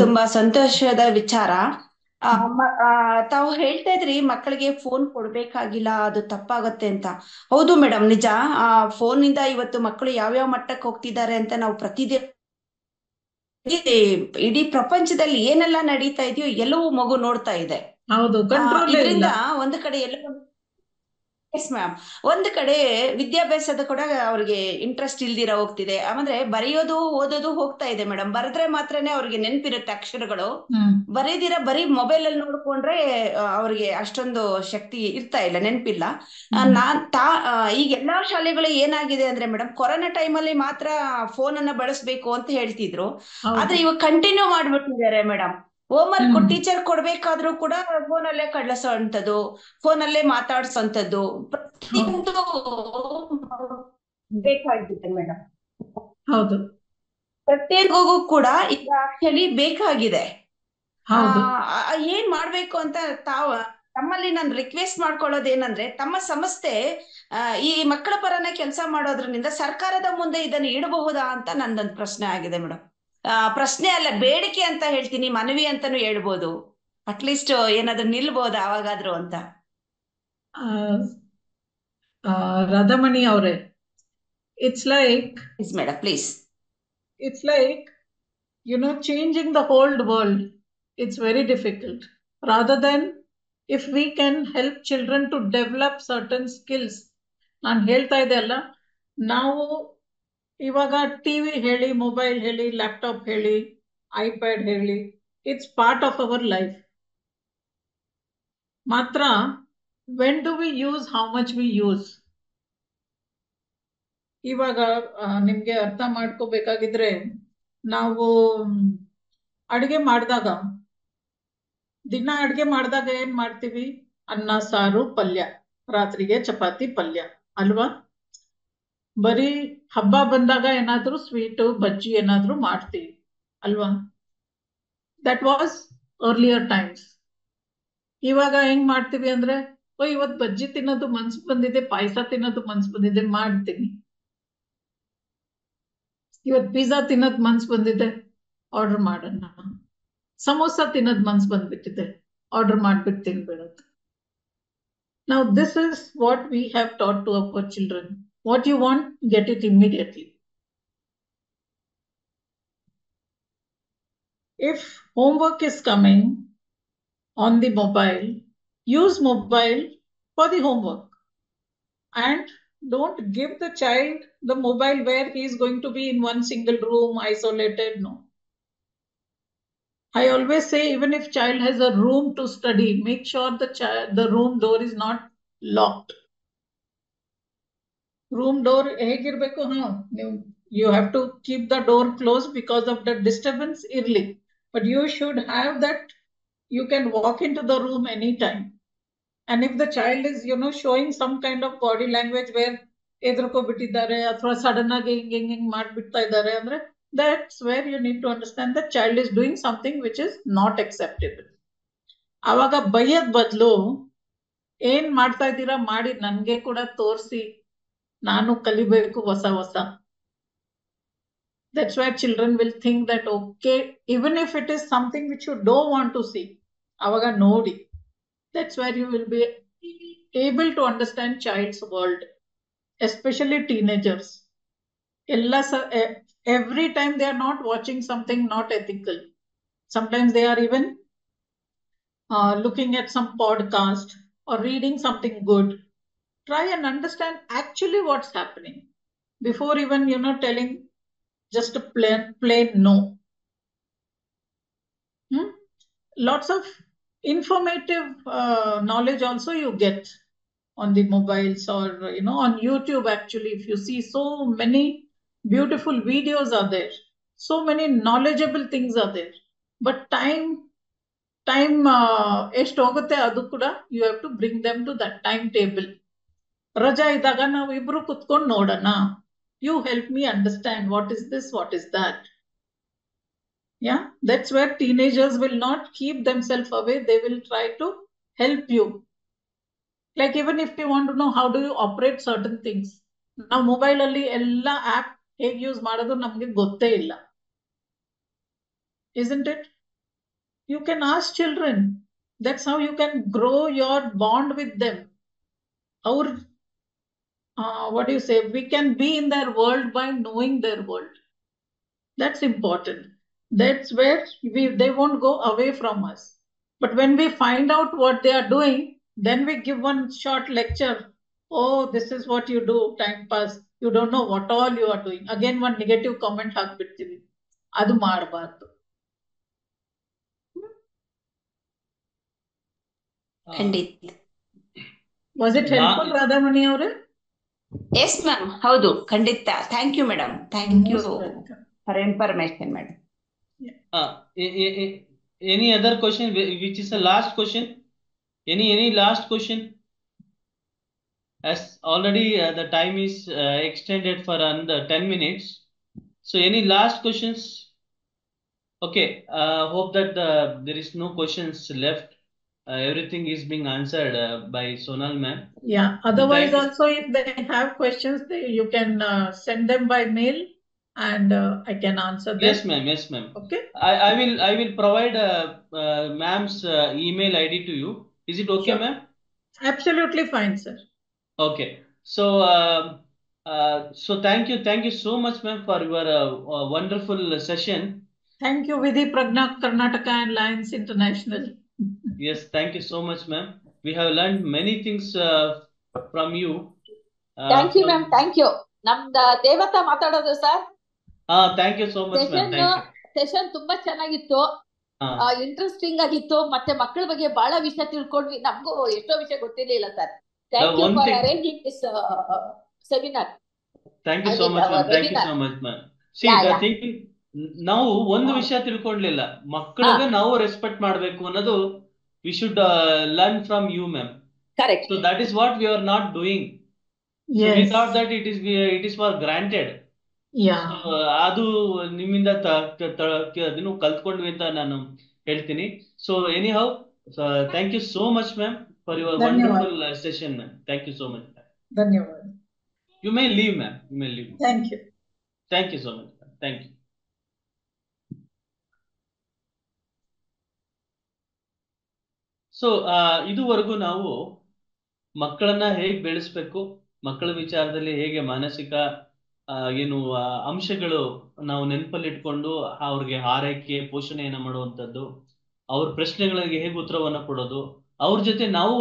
ತುಂಬಾ ಸಂತೋಷದ ವಿಚಾರ. ತಾವು ಹೇಳ್ತಾ ಇದ್ರಿ ಮಕ್ಕಳಿಗೆ ಫೋನ್ ಕೊಡ್ಬೇಕಾಗಿಲ್ಲ, ಅದು ತಪ್ಪಾಗತ್ತೆ ಅಂತ. ಹೌದು ಮೇಡಮ್, ನಿಜ. ಫೋನ್ ಇಂದ ಇವತ್ತು ಮಕ್ಕಳು ಯಾವ್ಯಾವ ಮಟ್ಟಕ್ಕೆ ಹೋಗ್ತಿದ್ದಾರೆ ಅಂತ ನಾವು ಪ್ರತಿದಿನ ಇಡೀ ಪ್ರಪಂಚದಲ್ಲಿ ಏನೆಲ್ಲ ನಡೀತಾ ಇದೆಯೋ ಎಲ್ಲವೂ ಮಗು ನೋಡ್ತಾ ಇದೆ. ಹೌದು, ಇದರಿಂದ ಒಂದು ಕಡೆ ಎಲ್ಲವೂ ಎಸ್ ಮ್ಯಾಮ್, ಒಂದು ಕಡೆ ವಿದ್ಯಾಭ್ಯಾಸದ ಕೂಡ ಅವ್ರಿಗೆ ಇಂಟ್ರೆಸ್ಟ್ ಇಲ್ದಿರ ಹೋಗ್ತಿದೆ. ಅಂದ್ರೆ ಬರೆಯೋದು ಓದೋದು ಹೋಗ್ತಾ ಇದೆ ಮೇಡಮ್. ಬರೆದ್ರೆ ಮಾತ್ರನೇ ಅವ್ರಿಗೆ ನೆನಪಿರುತ್ತೆ ಅಕ್ಷರಗಳು. ಬರೀದಿರ ಬರೀ ಮೊಬೈಲ್ ಅಲ್ಲಿ ನೋಡ್ಕೊಂಡ್ರೆ ಅವ್ರಿಗೆ ಅಷ್ಟೊಂದು ಶಕ್ತಿ ಇರ್ತಾ ಇಲ್ಲ, ನೆನಪಿಲ್ಲ. ಈಗ ಎಲ್ಲಾ ಶಾಲೆಗಳು ಏನಾಗಿದೆ ಅಂದ್ರೆ ಮೇಡಮ್, ಕೊರೋನಾ ಟೈಮಲ್ಲಿ ಮಾತ್ರ ಫೋನ್ ಅನ್ನ ಬಳಸ್ಬೇಕು ಅಂತ ಹೇಳ್ತಿದ್ರು. ಆದ್ರೆ ಇವಾಗ ಕಂಟಿನ್ಯೂ ಮಾಡ್ಬಿಟ್ಟಿದ್ದಾರೆ ಮೇಡಮ್. ಹೋಮ್ವರ್ಕ್ ಟೀಚರ್ ಕೊಡ್ಬೇಕಾದ್ರೂ ಕೂಡ ಫೋನಲ್ಲೇ ಕಳಿಸೋಂಥದ್ದು, ಫೋನಲ್ಲೇ ಮಾತಾಡ್ಸೋಂಥದ್ದು ಪ್ರತಿಯೊಂದು ಬೇಕಾಗಿದೆ ಮೇಡಮ್. ಹೌದು, ಪ್ರತಿಯೊಂದಿಗೂ ಕೂಡ ಈಗ ಆಕ್ಚುಲಿ ಬೇಕಾಗಿದೆ. ಏನ್ ಮಾಡ್ಬೇಕು ಅಂತ ತಮ್ಮಲ್ಲಿ ನಾನು ರಿಕ್ವೆಸ್ಟ್ ಮಾಡ್ಕೊಳ್ಳೋದೇನಂದ್ರೆ, ತಮ್ಮ ಸಂಸ್ಥೆ ಈ ಮಕ್ಕಳ ಪರನೇ ಕೆಲಸ ಮಾಡೋದ್ರಿಂದ ಸರ್ಕಾರದ ಮುಂದೆ ಇದನ್ನು ಇಡಬಹುದಾ ಅಂತ ನಂದೊಂದು ಪ್ರಶ್ನೆ ಆಗಿದೆ ಮೇಡಮ್. ಪ್ರಶ್ನೆ ಅಲ್ಲ, ಬೇಡಿಕೆ ಅಂತ ಹೇಳ್ತೀನಿ, ಮನವಿ ಅಂತಾನು ಹೇಳ್ಬೋದು. ಅಟ್ಲೀಸ್ಟ್ ಏನಾದ್ರು ನಿಲ್ಬಹುದು ಅವಾಗಾದ್ರೂ ಅಂತ. ರಾಧಾಮಣಿ ಅವರೇ, it's like madam please. It's like, changing the whole world. It's very difficult. Rather than if we can help children to develop certain skills. ನಾನು ಹೇಳ್ತಾ ಇದ್ದೆ ಅಲ್ಲ, ನಾವು ಇವಾಗ ಟಿವಿ ಹೇಳಿ, ಮೊಬೈಲ್ ಹೇಳಿ, ಲ್ಯಾಪ್ಟಾಪ್ ಹೇಳಿ, ಐಪ್ಯಾಡ್ ಹೇಳಿ, it's part of our life. ಮಾತ್ರ when do we use, how much we use. ಇವಾಗ ನಿಮ್ಗೆ ಅರ್ಥ ಮಾಡ್ಕೋಬೇಕಾಗಿದ್ರೆ, ನಾವು ಅಡುಗೆ ಮಾಡಿದಾಗ, ದಿನ ಅಡುಗೆ ಮಾಡಿದಾಗ ಏನ್ ಮಾಡ್ತೀವಿ? ಅನ್ನ, ಸಾರು, ಪಲ್ಯ, ರಾತ್ರಿಗೆ ಚಪಾತಿ ಪಲ್ಯ ಅಲ್ವಾ? ಬರೀ ಹಬ್ಬ ಬಂದಾಗ ಏನಾದ್ರೂ ಸ್ವೀಟು, ಬಜ್ಜಿ ಏನಾದ್ರೂ ಮಾಡ್ತೀವಿ ಅಲ್ವಾ? That was earlier times. ಇವಾಗ ಹೆಂಗ್ ಮಾಡ್ತೀವಿ ಅಂದ್ರೆ, ಇವತ್ತು ಬಜ್ಜಿ ತಿನ್ನೋದು ಮನ್ಸು ಬಂದಿದೆ, ಪಾಯಸ ತಿನ್ನೋದು ಮನ್ಸು ಬಂದಿದೆ, ಮಾಡ್ತೀನಿ. ಇವತ್ತು ಪಿಜ್ಜಾ ತಿನ್ನೋದ್ ಮನ್ಸು ಬಂದಿದೆ, ಆರ್ಡರ್ ಮಾಡೋಣ. ಸಮೋಸ ತಿನ್ನೋದ್ ಮನ್ಸು ಬಂದ್ಬಿಟ್ಟಿದೆ, ಆರ್ಡರ್ ಮಾಡ್ಬಿಟ್ಟು ತಿನ್ಬಿಡೋದು. Now this is what we have taught to our children. What you want, get it immediately. If homework is coming on the mobile, use mobile for the homework, and don't give the child the mobile where he is going to be in one single room isolated. No. I always say, even if child has a room to study, make sure the room door is not locked. Room door ಹೇಗಿರ್ಬೇಕು, you have to keep the door closed because of the disturbance early, but you should have that you can walk into the room anytime. And if the child is showing some kind of body language where ಎದ್ರಕೋಬಿಟ್ಟಿದ್ದಾರೆ ಅಥವಾ ಸಡನ್ ಆಗಿ ಹಿಂಗ್ ಮಾಡ್ಬಿಡ್ತಾ ಇದ್ದಾರೆ ಅಂದ್ರೆ, that's where you need to understand the child is doing something which is not acceptable. ಆವಾಗ ಬೈಯದ್ ಬದಲು ಏನ್ ಮಾಡ್ತಾ ಇದ್ದೀರಾ ಮಾಡಿ ನನ್ಗೆ ಕೂಡ ತೋರಿಸಿ, ನಾನು ಕಲಿಬೇಕು ಹೊಸ ಹೊಸ. That's where children will think that, okay, even if it is something which you don't want to see, avaga nodi. That's where you will be able to understand child's world, especially teenagers. Every time they are not watching something not ethical. Sometimes they are even looking at some podcast or reading something good. Try and understand actually what's happening before even telling just a plain no. Lots of informative knowledge also you get on the mobiles or on YouTube. Actually, if you see, so many beautiful videos are there, so many knowledgeable things are there, but time ಎಷ್ಟು ಹೋಗುತ್ತೆ ಅದು ಕೂಡ you have to bring them to that timetable. ರಜಾ ಇದ್ದಾಗ ನಾವು ಇಬ್ರು ಕುತ್ಕೊಂಡು ನೋಡೋಣ, you help me understand what is this, what is that. Yeah, that's where teenagers will not keep themselves away. They will try to help you. Like, even if you want to know how do you operate certain things, now mobile alli ella app ಹೇಗೆ ಯೂಸ್ ಮಾಡೋದು ನಮಗೆ ಗೊತ್ತೇ ಇಲ್ಲ, isn't it? You can ask children. That's how you can grow your bond with them. Our what do you say, we can be in their world by knowing their world. That's important. That's where they won't go away from us. But when we find out what they are doing, then we give one short lecture. Oh, this is what you do, time pass. You don't know what all you are doing. Again, one negative comment ಹಾಕ್ಬಿಡ್ತೀವಿ. ಅದು ಮಾಡಬಾರ್ದು. ಖಂಡಿತ. Was it helpful, ರಾಧಾಮಣಿ ಅವರೇ? ಎಸ್ ಮ್ಯಾಮ್, ಹೌದು, ಖಂಡಿತ. Thank you madam, thank you for information madam. Any other question, which is the last question? Any last question? As already the time is extended for another 10 minutes. So any last questions? Okay, hope that there is no questions left. Everything is being answered by Sonal ma'am. Yeah, otherwise also if they have questions, you can send them by mail and I can answer them. Yes ma'am, yes ma'am. Okay. I will provide ma'am's email ID to you. Is it okay, sure, ma'am? Absolutely fine, sir. Okay. So so thank you so much ma'am for your wonderful session. Thank you, Vidhi Pragna, Karnataka and Lions International. Yes, thank you so much ma'am. We have learned many things from you. Thank you ma'am, thank you. ನಮ್ದ ದೇವತಾ ಮಾತಾಡೋದು sir. Thank you so much ma'am. Thank you. Session ತುಂಬಾ ಚೆನ್ನಾಗಿತ್ತು, ಇಂಟ್ರೆಸ್ಟಿಂಗ್ ಆಗಿತ್ತು, ಮತ್ತೆ ಮಕ್ಕಳ ಬಗ್ಗೆ ಬಹಳ ವಿಷಯ ತಿಳ್ಕೊಂಡ್ವಿ. ನಮಗೂ ಎಷ್ಟೋ ವಿಷಯ ಗೊತ್ತಿರಲಿಲ್ಲ sir. Thank you for arranging this seminar. Thank you so much ma'am. Thank you so much ma'am. See, the thing, ನಾವು ಒಂದು ವಿಷಯ ತಿಳ್ಕೊಂಡ್ಲಿಲ್ಲ, ಮಕ್ಕಳಿಗೆ ನಾವು ರೆಸ್ಪೆಕ್ಟ್ ಮಾಡಬೇಕು ಅನ್ನೋದು we should learn from you ma'am. Correct. So that is what we are not doing. Yes. So we thought that it is for granted. Yeah. So ಅದು ನಿಮ್ಮಿಂದ ಅದನ್ನು ಕಲ್ತ್ಕೊಂಡ್ವಿ ಅಂತ ನಾನು ಹೇಳ್ತೀನಿ. So anyhow, thank you so much ma'am for your wonderful session ma'am. Thank you so much ma'am. ಧನ್ಯವಾದ. You may leave ma'am. You may leave. Thank you. Thank you so much ma'am. Thank you. So ಇದುವರೆಗೂ ನಾವು ಮಕ್ಕಳನ್ನ ಹೇಗೆ ಬೆಳೆಸ್ಬೇಕು, ಮಕ್ಕಳ ವಿಚಾರದಲ್ಲಿ ಹೇಗೆ ಮಾನಸಿಕ ಏನು ಅಂಶಗಳು ನಾವು ನೆನಪಲ್ಲಿ ಇಟ್ಕೊಂಡು ಅವ್ರಿಗೆ ಆರೈಕೆ ಪೋಷಣೆಯನ್ನ ಮಾಡುವಂಥದ್ದು, ಅವ್ರ ಪ್ರಶ್ನೆಗಳಿಗೆ ಹೇಗೆ ಉತ್ತರವನ್ನ ಕೊಡೋದು, ಅವ್ರ ಜೊತೆ ನಾವು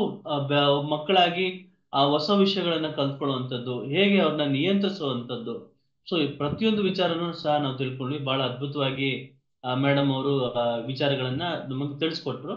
ಮಕ್ಕಳಾಗಿ ಆ ಹೊಸ ವಿಷಯಗಳನ್ನ ಕಲ್ತ್ಕೊಳ್ಳುವಂಥದ್ದು, ಹೇಗೆ ಅವ್ರನ್ನ ನಿಯಂತ್ರಿಸುವಂಥದ್ದು. ಸೊ ಈ ಪ್ರತಿಯೊಂದು ವಿಚಾರನೂ ಸಹ ನಾವು ತಿಳ್ಕೊಂಡ್ವಿ. ಬಹಳ ಅದ್ಭುತವಾಗಿ ಮೇಡಮ್ ಅವರು ವಿಚಾರಗಳನ್ನ ನಮಗೆ ತಿಳಿಸ್ಕೊಟ್ರು.